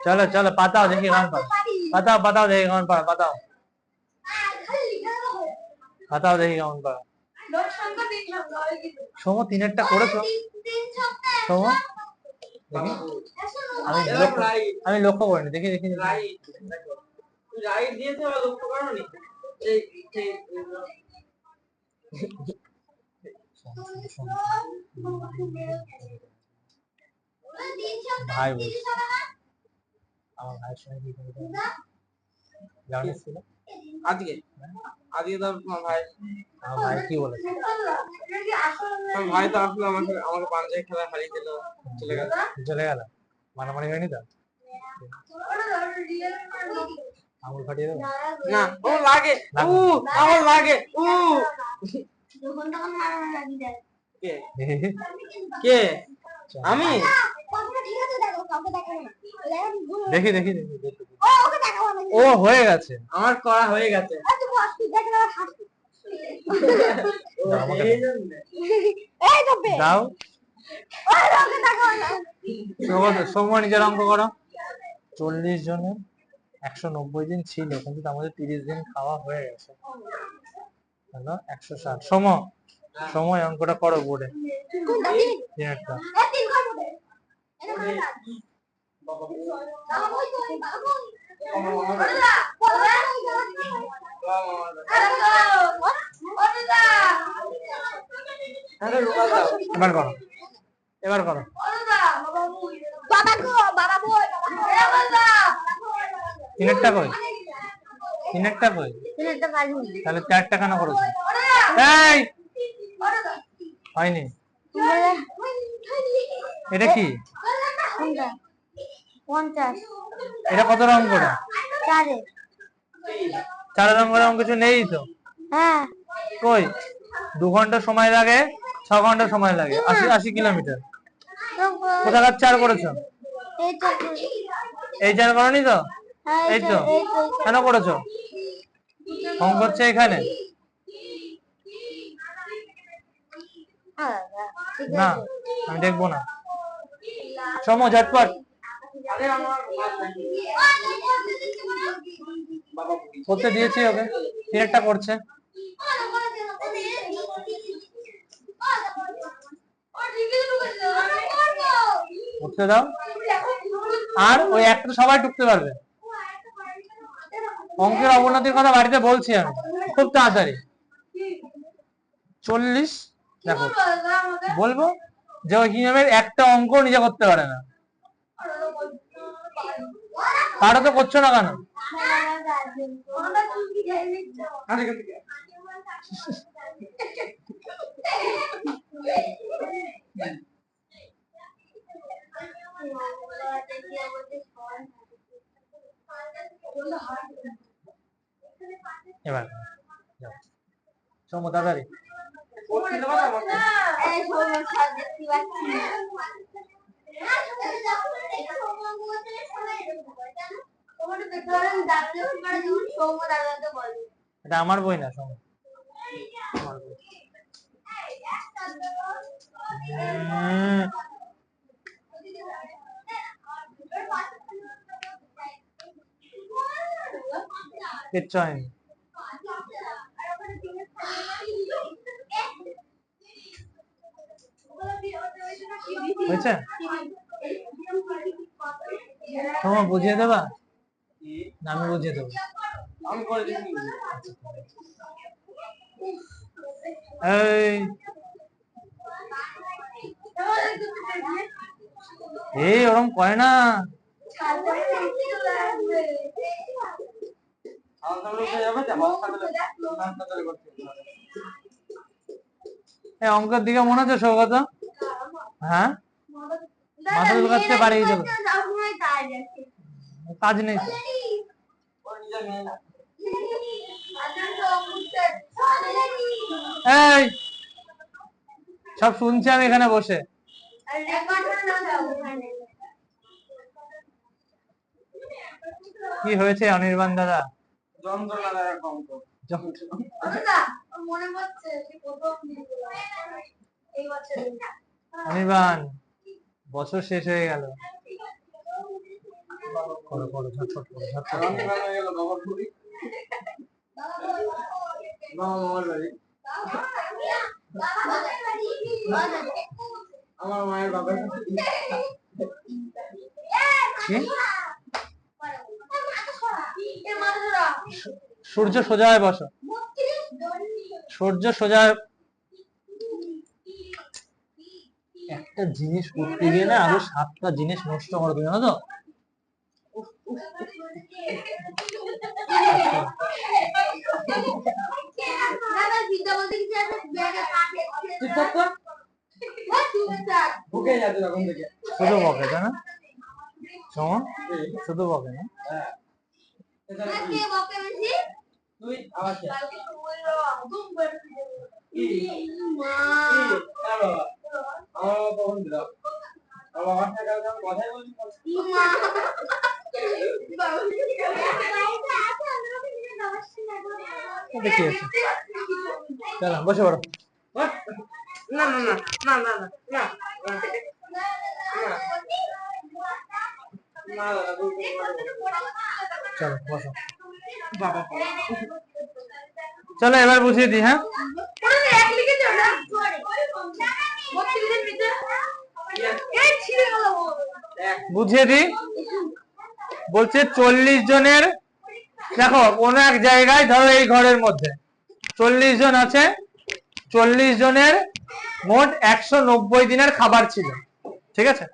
চলো চলো পাতাও, দেখি কেমন পারো। পাতাও দেখি কেমন পারো। পাতাও দেখি কেমন পারো। সোম 3-এরটা করেছো? সোম আমি লক্ষ্য করিনি। দেখি রাইট দিয়েছে বা লক্ষ্য করোনি? এই ভাই বলছি, আমার ভাইয়ের সঙ্গে কি জানিস ছিল? আজকে আজকে তো ভাই ভাই কি বলেছে? ভাই তো আসলে আমাকে পাঞ্জাবি খেলা হারিয়ে দিল, চলে গেল। মারামারি হয়নি তো? আঙুল ফাটিয়ে দেবো? না, ও লাগে, আমার লাগে। কে কে আমি দেখি দেখি দেখি দেখি। ও হয়ে গেছে, আমার করা হয়ে গেছে। দাও। সময় নিজের অঙ্ক করো। 40 জনের 190 দিন ছিল, কিন্তু তার মধ্যে 30 দিন খাওয়া হয়ে গেছে, হলো 160। সময় অঙ্কটা করো বোর্ডে। তিনেরটা। এবার করো, এবার করো। তিনেরটা কই? তিনেরটা কই? তাহলে 4টা কেন করেছো? এই হয়নি। এটা কি? 50। এটা কত অঙ্কটা? 4 অঙ্কের অঙ্ক কিছু নেই তো? হ্যাঁ, কই? 2 ঘন্টা সময় লাগে, 6 ঘন্টা সময় লাগে, 80 কিলোমিটার। কোথাকার 4 করেছো? এই 4 করনি তো? এই তো। কেন করেছো? অঙ্ক হচ্ছে এখানে না, আমি দেখবো না। সময় ঝটপট করতে দিয়েছি ওকে, তিনেরটা করছে। করতে দাও। আর ওই একটা সবাই ঢুকতে পারবে। অঙ্কের অবনতির কথা বাড়িতে বলছি আমি, খুব তাড়াতাড়ি। 40 দেখো, বলবো যে ওই নিয়মের একটা অঙ্ক নিজে করতে পারে না। কারো তো করছো না কেন? এবার তাড়াতাড়ি। এটা আমার বই না, সময় আমার বই। কিচ্ছু হয়নি। হয়েছে? তোমার বুঝিয়ে দেবা না আমি বুঝিয়ে দেবো? আমি করে দিচ্ছি। এই ওরম করে না। অঙ্কের দিকে মনে হচ্ছে সৌগত? হ্যাঁ, মাথা চুলকাচ্ছে, বাড়ি যাবে, কাজ নেই তো। এই সব শুনছি আমি এখানে বসে। কি হয়েছে অনির্বাণ দাদা? অনির্বাণ, বছর শেষ হয়ে গেল। করো করো, ঝটপট করো, ঝটপট আমার মায়ের বাবার সূর্য সোজা হয়ে বসো। সূর্য সোজা। একটা জিনিস করতে গিয়ে না আরো 7টা জিনিস নষ্ট করে দিবে, জানো তো? চুপ থাক তো। বুকে যাচ্ছে তখন থেকে। শুধু বকে তাই না? সমন শুধু বকে না? হ্যাঁ। তুই আবার খেয়ে। কি? কার বাবা? আমার বাবা কখন দিল? আমার বাবার সাথে কালকে আমি কথাই বলছি। দেখি আছে। চলো বসে পড়ো। না না না না না না না চলো বসো। বাবা চলো এবার বুঝিয়ে দিই। হ্যাঁ, বুঝিয়ে দিই। বলছে 40 জনের, দেখো কোন এক জায়গায় ধরো এই ঘরের মধ্যে 40 জন আছে, 40 জনের মোট 190 দিনের খাবার ছিল, ঠিক আছে?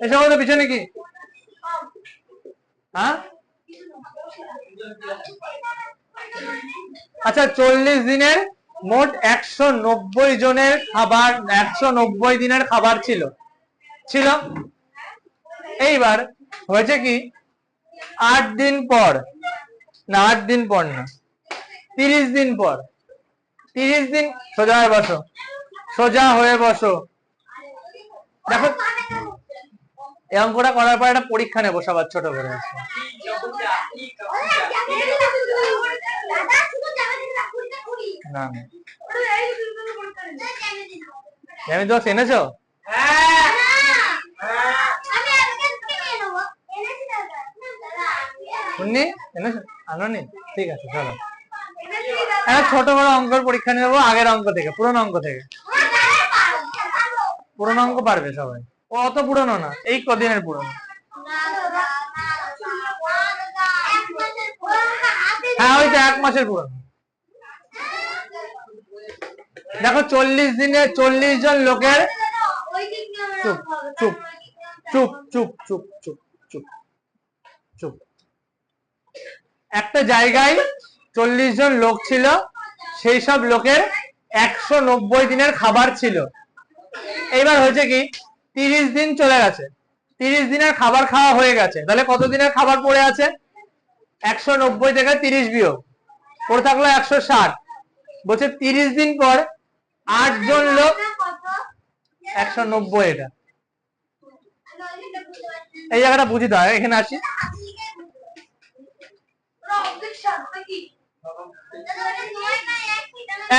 এসব বলতে পিছনে কি? হ্যাঁ, আচ্ছা 40 দিনের মোট 190 জনের খাবার, 190 দিনের খাবার ছিল। এইবার হয়েছে কি, 8 দিন পর না, 8 দিন পর না, 30 দিন পর, 30 দিন, সোজা হয়ে বসো, সোজা হয়ে বসো। দেখো এই অঙ্কটা করার পর একটা পরীক্ষা নেবো সবার ছোট করে। না জ্যামিতি বক্স এনেছো? শুননি এনেছো? আনোনি? ঠিক আছে চলো একটা ছোট বড় অঙ্কের পরীক্ষা নেবো, আগের অঙ্ক থেকে, পুরোনো অঙ্ক থেকে। পুরোনো অঙ্ক পারবে সবাই, ও অত পুরোনো না, এই কদিনের পুরোনো। হ্যাঁ ওই তো 1 মাসের পুরোনো। দেখো 40 দিনে 40 জন লোকের, চুপ চুপ চুপ চুপ চুপ চুপ চুপ চুপ, একটা জায়গায় 40 জন লোক ছিল, সেই সব লোকের 190 দিনের খাবার ছিল। এইবার হয়েছে কি, 30 দিন চলে গেছে, 30 দিনের খাবার খাওয়া হয়ে গেছে, তাহলে কত দিনের খাবার পড়ে আছে? 190 থেকে 30 বিয়োগ পড়ে থাকলো 160। বলছে 30 দিন পর 8 জন লোক, 190 এটা, এই জায়গাটা বুঝি দাও, এখানে আসি।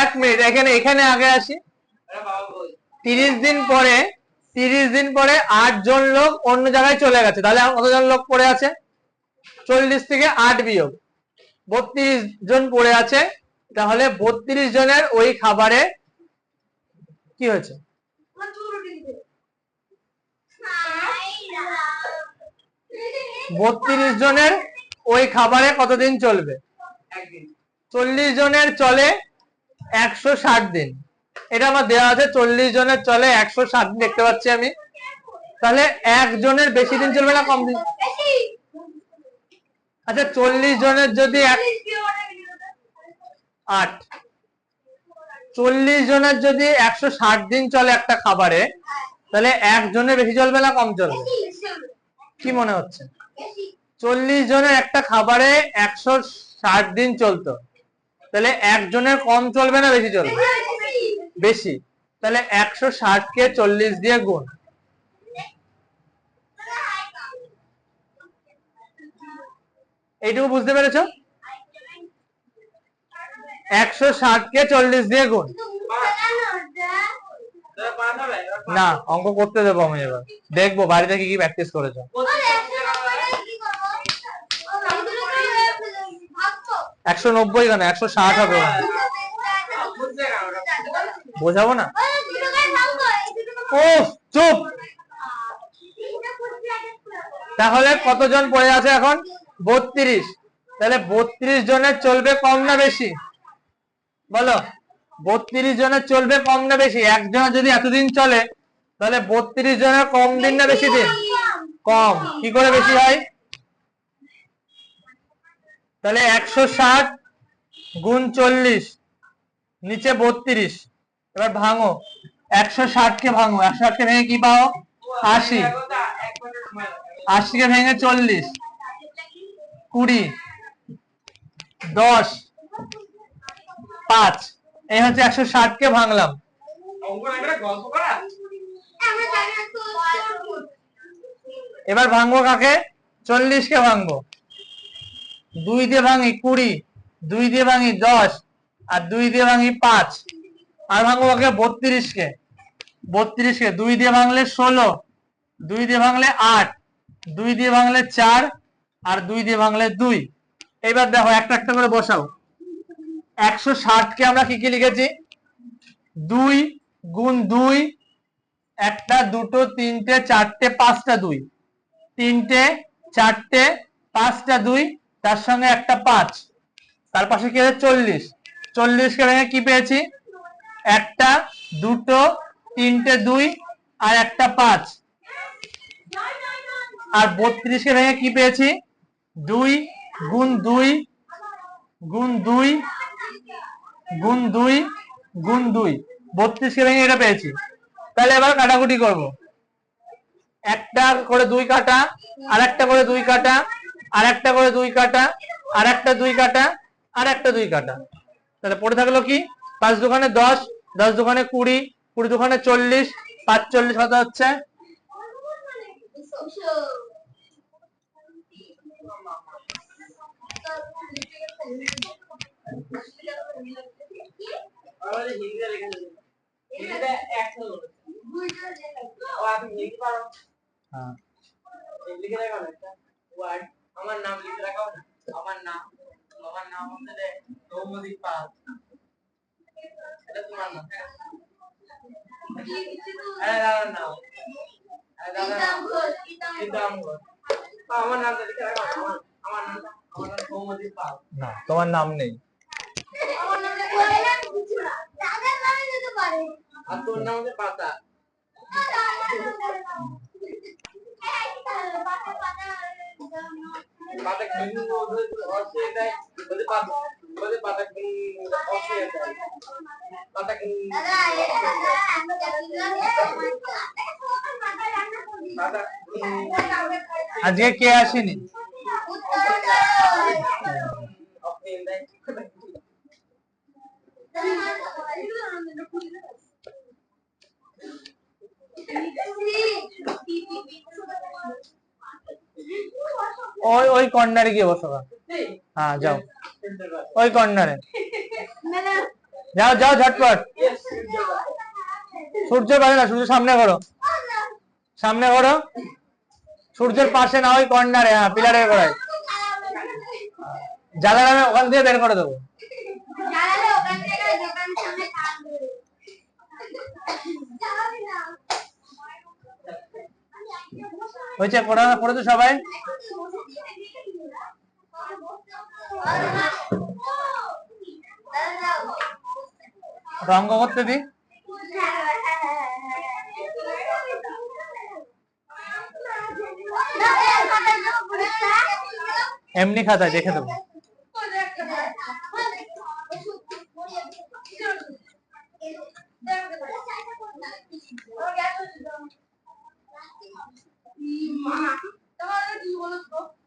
1 মিনিট, এখানে আগে আসি। 30 দিন পরে 8 জন লোক অন্য জায়গায় চলে গেছে, তাহলে কতজন লোক পড়ে আছে? 40 থেকে 8 বিয়োগ 32 জন পড়ে আছে। তাহলে 32 জনের ওই খাবারে কি হয়েছে? 32 জনের ওই খাবারে কতদিন চলবে? 40 জনের চলে 160 দিন, এটা আমার দেওয়া আছে। 40 জনের চলে 160 দিন, দেখতে পাচ্ছি আমি। তাহলে একজনের বেশি দিন চলবে না কম দিন? আচ্ছা 40 জনের যদি 8, 40 জনের যদি 160 দিন চলে একটা খাবারে, তাহলে একজনের বেশি চলবে না কম চলবে? কি মনে হচ্ছে? 40 জনের একটা খাবারে 160 দিন চলতো, তাহলে একজনের কম চলবে না বেশি চলবে? বেশি। তাহলে 160 কে 40 দিয়ে গুণ। এইটুকু বুঝতে পেরেছো? 160 কে 40 দিয়ে গুণ। না, অঙ্ক করতে দেবো আমি, এবার দেখবো বাড়িতে কি কি প্র্যাকটিস করেছো। 190 কেন, 160 হবে। বোঝাবো না? ও চুপ। তাহলে কতজন পড়ে আছে এখন? 32। তাহলে 32 জনের চলবে কম না বেশি? বলো, 32 জনের চলবে কম না বেশি? একজনের যদি এতদিন চলে, তাহলে 32 জনের কম দিন না বেশি দিন? কম। কি করে বেশি হয়? তাহলে 160 গুণ 40 নিচে 32। এবার ভাঙো, 160 কে ভাঙো, 160 কে ভেঙে কি পাও? 80। 80 কে ভেঙে 40, 20, 10, 5। এই হচ্ছে 160 কে ভাঙলাম। এবার ভাঙবো কাকে? 40 কে ভাঙবো। 2 দিয়ে ভাঙি 20, 2 দিয়ে ভাঙি 10, আর 2 দিয়ে ভাঙি 5। আর ভাঙবো কাকে? 32 কে। 32 কে 2 দিয়ে ভাঙলে 16, 2 দিয়ে ভাঙলে 8, 2 দিয়ে ভাঙলে 4, আর 2 দিয়ে ভাঙলে 2। এবার দেখো একটা একটা করে বসাও। 160 কে আমরা কি কি লিখেছি? 2 গুণ 2, একটা, দুটো, তিনটে, চারটে, পাঁচটা 2, তিনটে, চারটে, পাঁচটা 2, তার সঙ্গে একটা 5, তার পাশে কি আছে? 40। 40 কে ভেঙে কি পেয়েছি? একটা, দুটো, তিনটে 2, আর একটা 5। আর 32 কে ভেঙে কি পেয়েছি? 2 গুণ 2 গুণ 2 গুণ 2 গুণ 2। 32 কে ভেঙে এটা পেয়েছি। তাহলে এবার কাটাকুটি করব। একটা করে 2 কাটা, আর একটা করে 2 কাটা, আর একটা করে 2 কাটা, আর একটা 2 কাটা, আর একটা 2 কাটা। তাহলে পড়ে থাকলো কি? 5 দুগুণে 10, 10 দুগুণে 20, 20 দুগুণে 40, 5 40 কত হচ্ছে? হ্যাঁ, আমার নাম লিখে রাখো না। আমার নাম হচ্ছে সৌম্যদীপ পাল। এটা তোমার নাম। আরে দাদার নাম। আরে দাদার নাম গীতাম ঘোষ। আমার নামটা লিখে রাখো। আমার নাম সৌম্যদীপ পাল। না, তোমার নাম নেই। আমার নামটা বলে না কিছু না। দাদার নামে দিতে পারে। আর তোর নাম হচ্ছে পাতা। পাতা কিন্তু অসুবিধায় বলে পাতা কিন্তু অসুবিধায় পাতা কিন্তু আজকে কে আসেনি? ওই ওই কর্নারে গিয়ে বসো। হ্যাঁ যাও, ওই কর্নারে যাও, যাও ঝটপট। সূর্য পাশে না, সূর্য সামনে করো, সামনে করো। সূর্যের পাশে না, ওই কর্নারে। হ্যাঁ, পিলারের গোড়ায়। জ্বালার আমি ওখান দিয়ে বের করে দেবো। হয়েছে? পড়েছো সবাই? অঙ্ক করতে দি। এমনি খাতায় দেখে দেবো।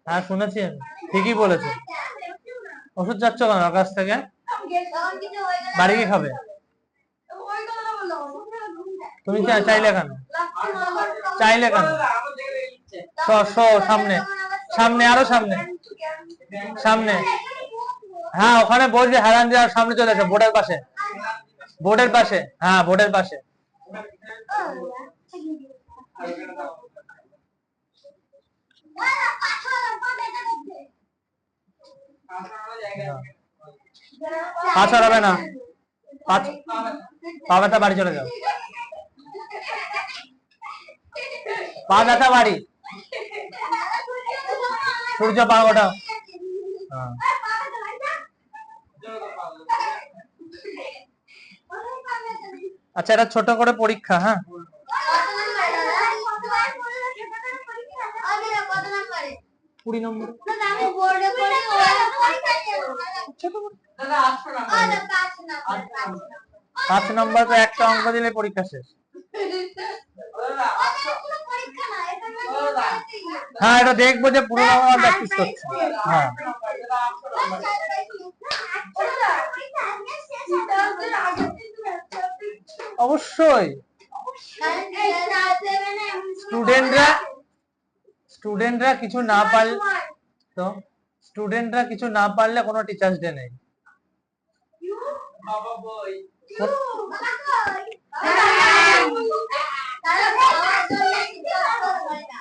হ্যাঁ শুনেছি, ঠিকই বলেছো। ওষুধ চাচ্ছ কেন আমার কাছ থেকে? বাড়ি গিয়ে খাবে। তুমি চাইলে কেন? চাইলে কেন? সামনে, সামনে, আরো সামনে, সামনে। হ্যাঁ, ওখানে বসবে। হেরান দিয়ে সামনে চলে এসো, বোর্ডের পাশে, বোর্ডের পাশে। হ্যাঁ, বোর্ডের পাশে। পা ছড়াবে না, পা ব্যথা, বাড়ি চলে যাও। পা ব্যথা, বাড়ি। সূর্য পা ওঠাও। আচ্ছা, এটা ছোট করে পরীক্ষা। হ্যাঁ, 20 নম্বর। আমি বোর্ডে পড়ি দাদা 800 টাকা 5 নম্বর তো একটা অঙ্ক দিলে পরীক্ষা শেষ। দাদা পরীক্ষা না এটা হ্যাঁ এটা দেখবো যে পুরো নাম্বার প্র্যাকটিস করছে। হ্যাঁ অবশ্যই স্টুডেন্টরা কিছু না পারলে তো স্টুডেন্টরা কিছু না পারলে কোনো টিচার্স ডে নেই। বাবা বই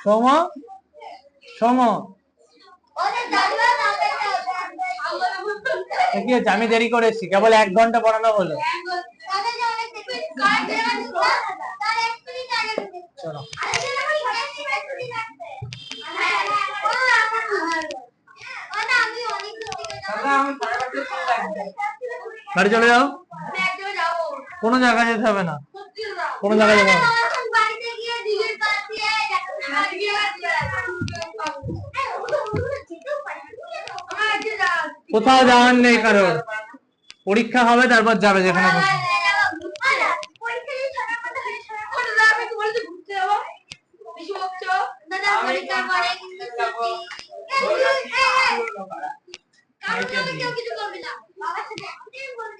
সোম সোম কি হচ্ছে? আমি দেরি করে এসেছি, কেবল 1 ঘন্টা পড়ানো হলো। চলো দাদা আমি পড়াতে চলে লাগবে বাড়ি চলে যাও, কোনো জায়গায় যেতে হবে না, কোনো জায়গায় যেতে হবে না। কোথাও যাওয়ার নেই কারোর, পরীক্ষা হবে তারপর যাবে যেখানে খুশি। সাইকেল নিয়ে বাবা তুমি কি করে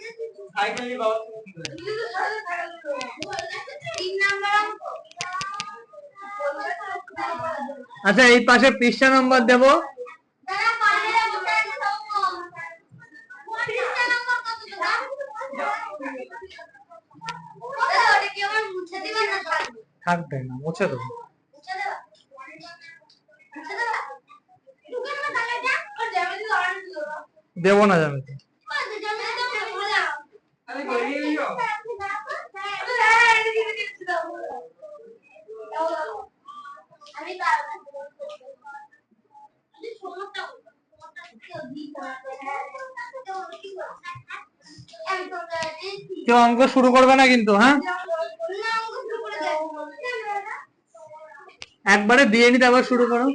আচ্ছা এই পাশে পৃষ্ঠা নম্বর দেবো। থাকবে না, মুছে দেবো। দেবো না জ্যামিতি। আরে গড়িয়ে নিও কেউ অঙ্ক শুরু করবে না কিন্তু, হ্যাঁ একবারে দিয়ে নি তারপর শুরু করো।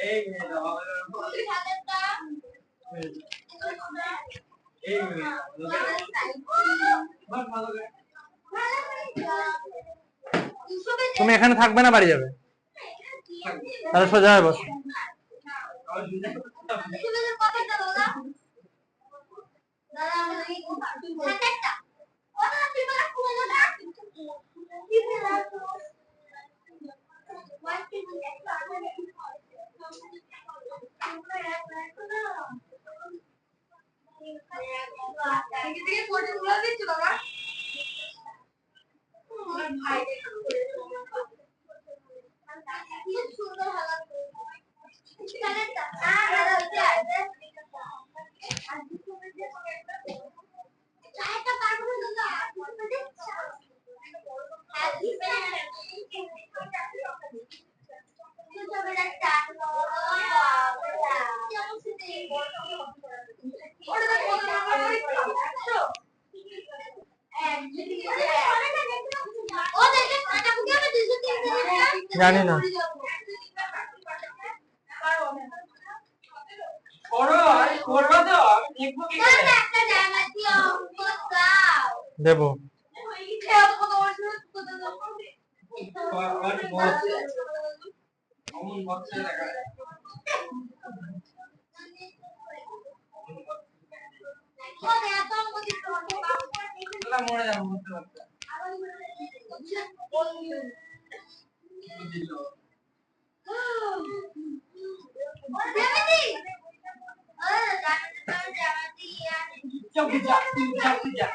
এই দাও এই বাস ভালো করে তুমি এখানে থাকবে না, বাড়ি যাবে, তাহলে সোজা হয়ে বসো। জানি না, করো আরে করবা তো আমি দেখবো কি করে দেবো। What box? Common box এ রাখা আছে। তোরা মরে যাবো বুঝতে পারছো। বুঝিলো। চুপ যা চুপ যা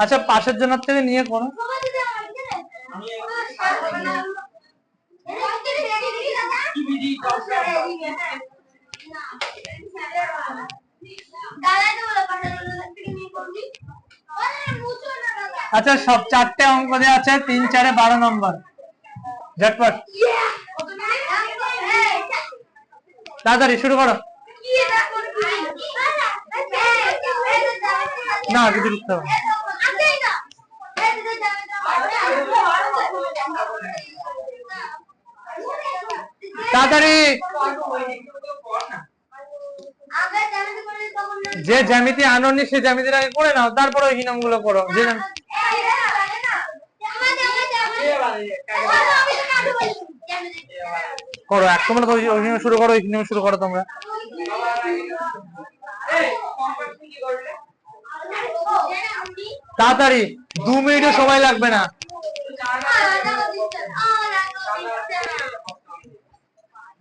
আচ্ছা পাশের জনের থেকে নিয়ে করো। আচ্ছা সব 4টে অঙ্ক দেওয়া আছে, 3 4 12 নম্বর, ঝটপট তাড়াতাড়ি শুরু করো। না কিছু লিখতে হবে না। আছেই না এই যে তাড়াতাড়ি আগে জ্যামিতি করে তখন যে জ্যামিতি আনোনি সে জ্যামিতির আগে করে নাও, তারপরে ওই নিয়ম গুলো করো। যে করো এক তোমরা তো ওই নিয়ম শুরু করো, ওই নিয়ম শুরু করো তোমরা। তাড়াতাড়ি 2 মিনিটও সময় লাগবে না।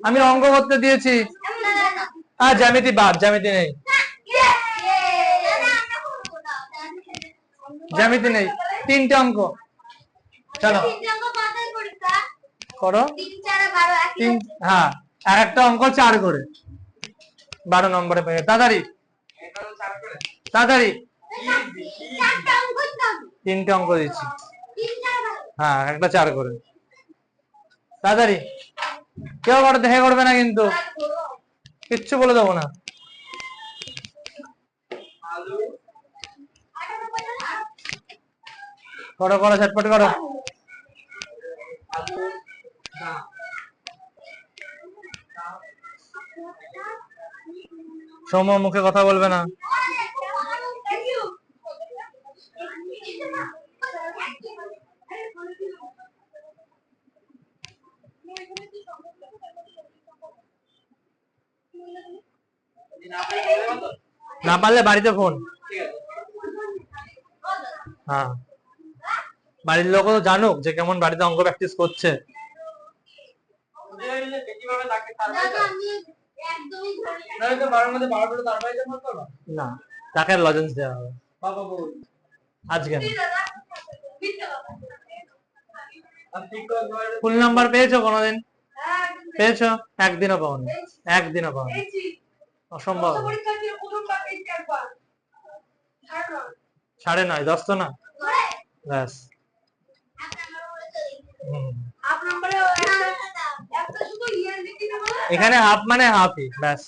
আমি অঙ্ক করতে দিয়েছি। আর জ্যামিতি বাদ, জ্যামিতি নেই, জ্যামিতি নেই। 3টে অঙ্ক চলো করো। 3 হ্যাঁ আর একটা অঙ্ক 4 করে 12 নম্বরে পেয়ে। তাড়াতাড়ি তাড়াতাড়ি 3টে অঙ্ক দিচ্ছি। হ্যাঁ একটা 4 করে তাড়াতাড়ি। কেউ করো দেখে করবে না কিন্তু, কিচ্ছু বলে দেবো না। করো করো ঝটপট করো। সৌম্য মুখে কথা বলবে না। না পারলে বাড়িতে ফোন। হ্যাঁ বাড়ির লোকও তো জানুক যে কেমন বাড়িতে অঙ্ক প্র্যাকটিস করছে। না তাকে লজেন্স দেওয়া হবে আজকে না। ফুল নাম্বার পেয়েছো কোনোদিন? পেয়েছো? একদিনও পাওনি, একদিনও পাওনি, অসম্ভব। 9.5 10 তো না ব্যাস। এখানে হাফ মানে হাফই ব্যাস।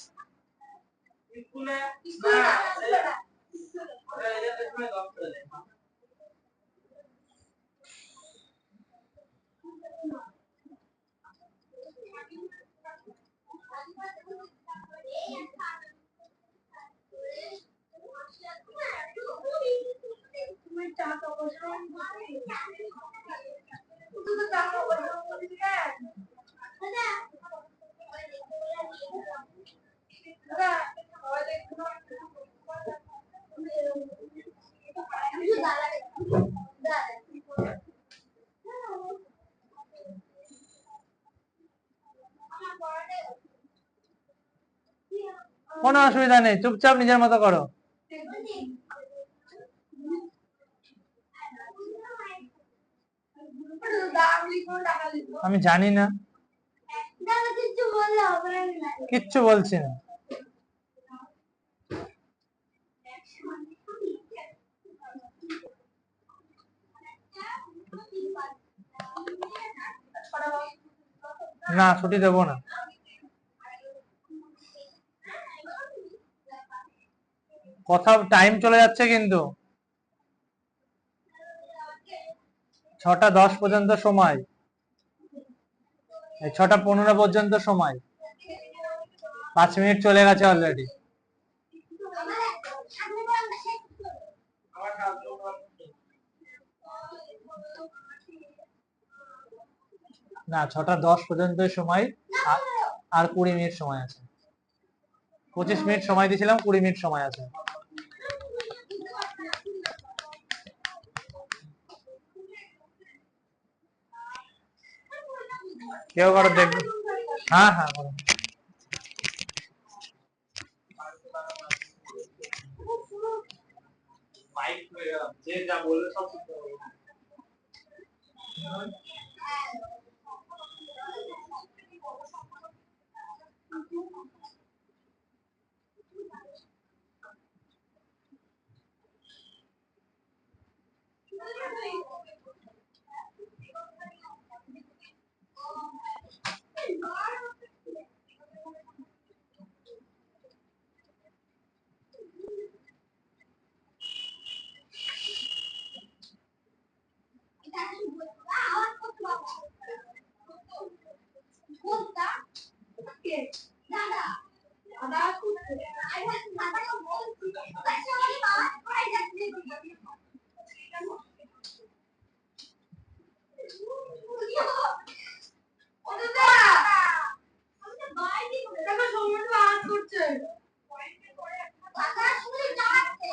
কোনো অসুবিধা নেই, চুপচাপ নিজের মতো করো। আমি জানি না, কিচ্ছু বলছি না। না ছুটি দেবো না। কথা টাইম চলে যাচ্ছে কিন্তু। 6টা 10 পর্যন্ত সময়, 6টা 15 পর্যন্ত সময়, 5 মিনিট চলে গেছে অলরেডি। না 6টা 10 পর্যন্ত সময়, আর 20 মিনিট সময় আছে। 25 মিনিট সময় দিয়েছিলাম, 20 মিনিট সময় আছে। কেউ করো দেখবে। হ্যাঁ হ্যাঁ করো। যে যা বললে সব শিখতে হবে। দাদা দাদা আই হ্যাভ দাদা বলছি আচ্ছা মানে বাবা পড়াই যাচ্ছে ওটা আমি বাইরে দেখো সৌম্য আজ করছে দাদা শুনে যাচ্ছে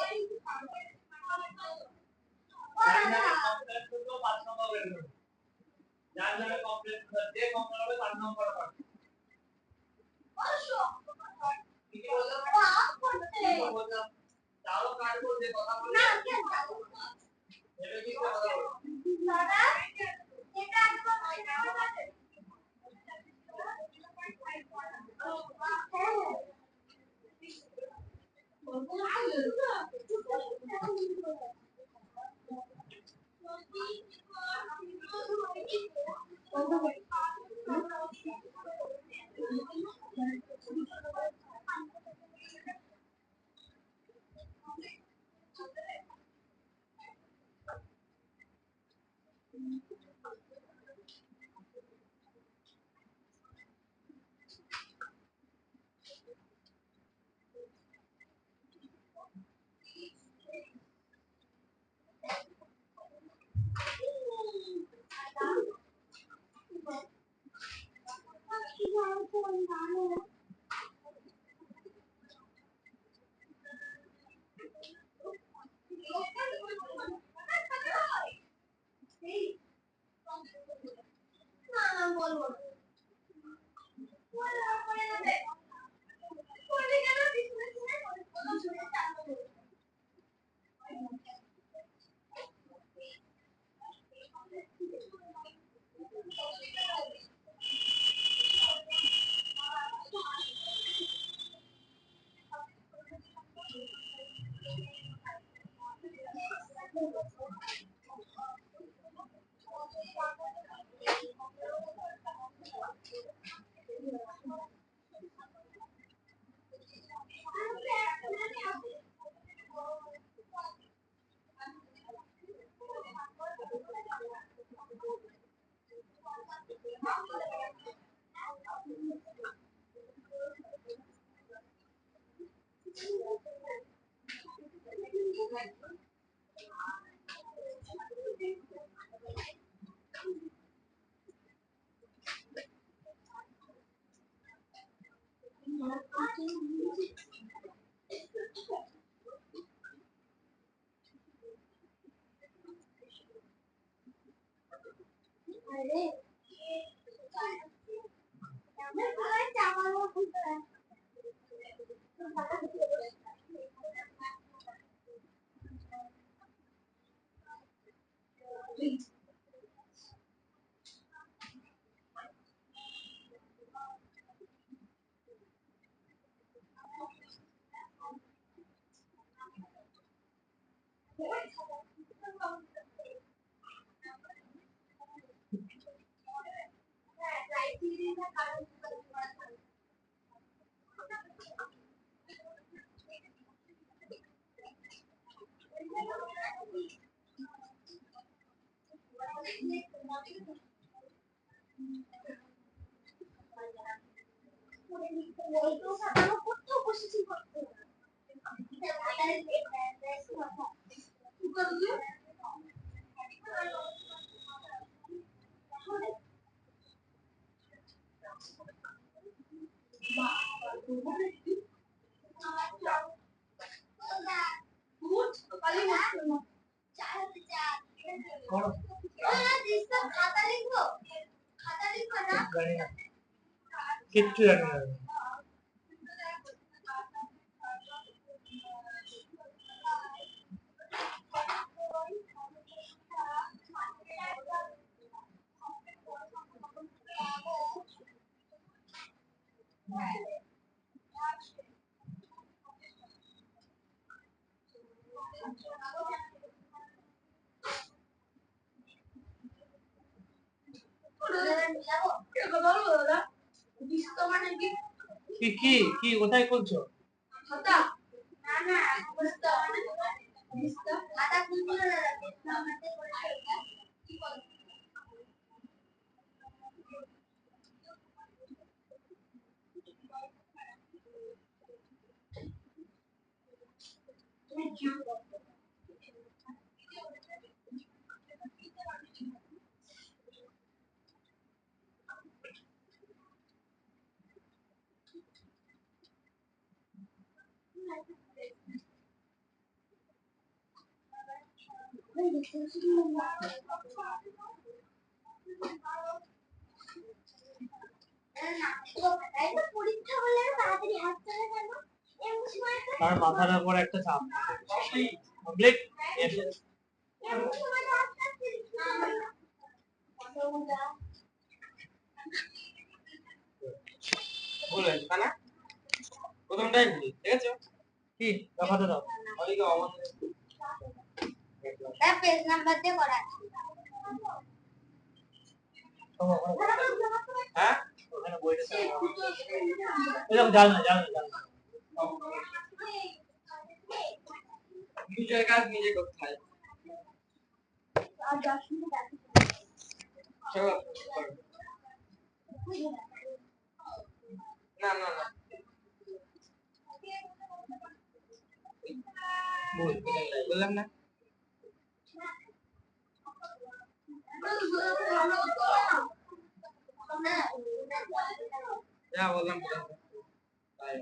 কিচ্ছু জানি না কি কি কি কোথায় খুলছো পরীক্ষা হলে তাড়াতাড়ি হাত চলে কেন এমন সময় তার মাথার উপর একটা চাপ কমপ্লিট এমন সময় হাত কাটতে ভুল হয়েছে তাই না? প্রথমটাই ভুল, ঠিক আছে? কি দেখাতে দাও ওইদিকে আমাদের পেজ নাম্বার দিয়ে করা হ্যাঁ ওখানে বইটা এরকম জাল না নিজের কাজ নিজে করতে হয়। আর 10 মিনিট আছে চলো করো। না না না ভুল বললাম না যা বললাম তাই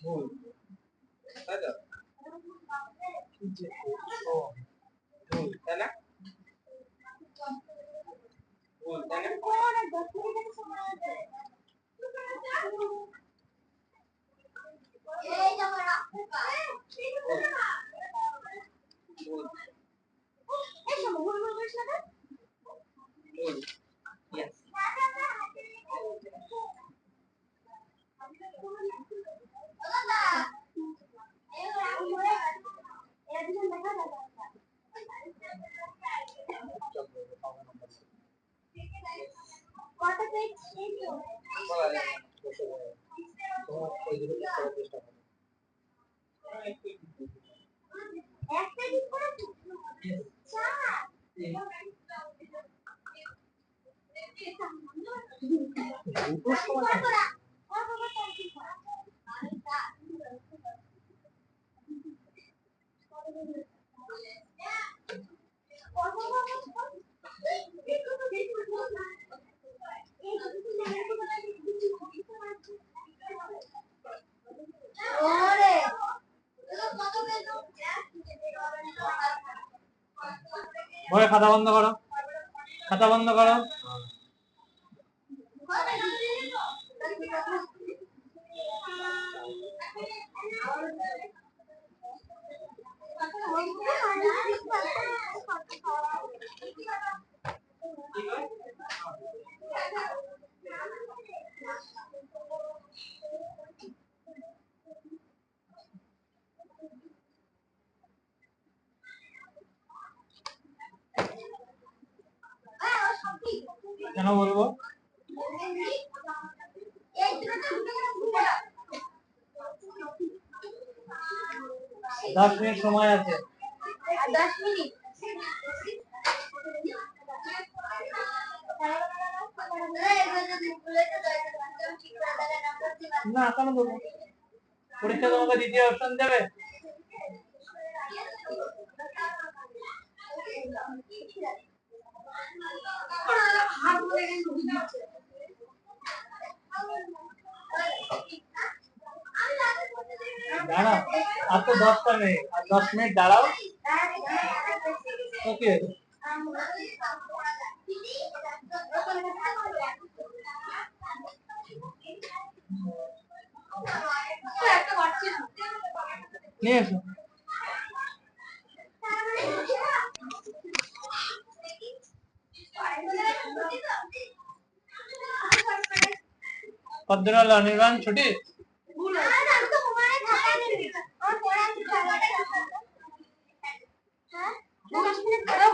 ভুল তাই তো ভুল তাই না ভুল তাই না কোন 10 মিনিট সময় আছে এই যাবো রাখতে পারে ভুল এই সব ভুল ভুল করিস না ভুল ইয়েস কত পেজ বলা যায় একটা দিন করে চার দুটোর সময় ভয় খাতা বন্ধ করো কেন বলবো 10 মিনিট সময় আছে 10 মিনিট না কেন বলবো পরীক্ষা তোমাকে দ্বিতীয় অপশন দেবে দাঁড়াও আর তো 10টা মিনিট আর 10 মিনিট দাঁড়াও ওকে নিয়ে এসো কতদিন হলো অনির্বাণ ছুটি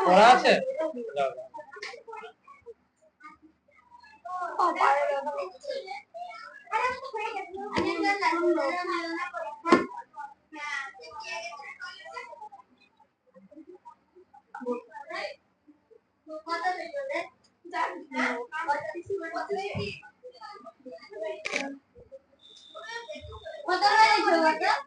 পড়া আছে হয়েছে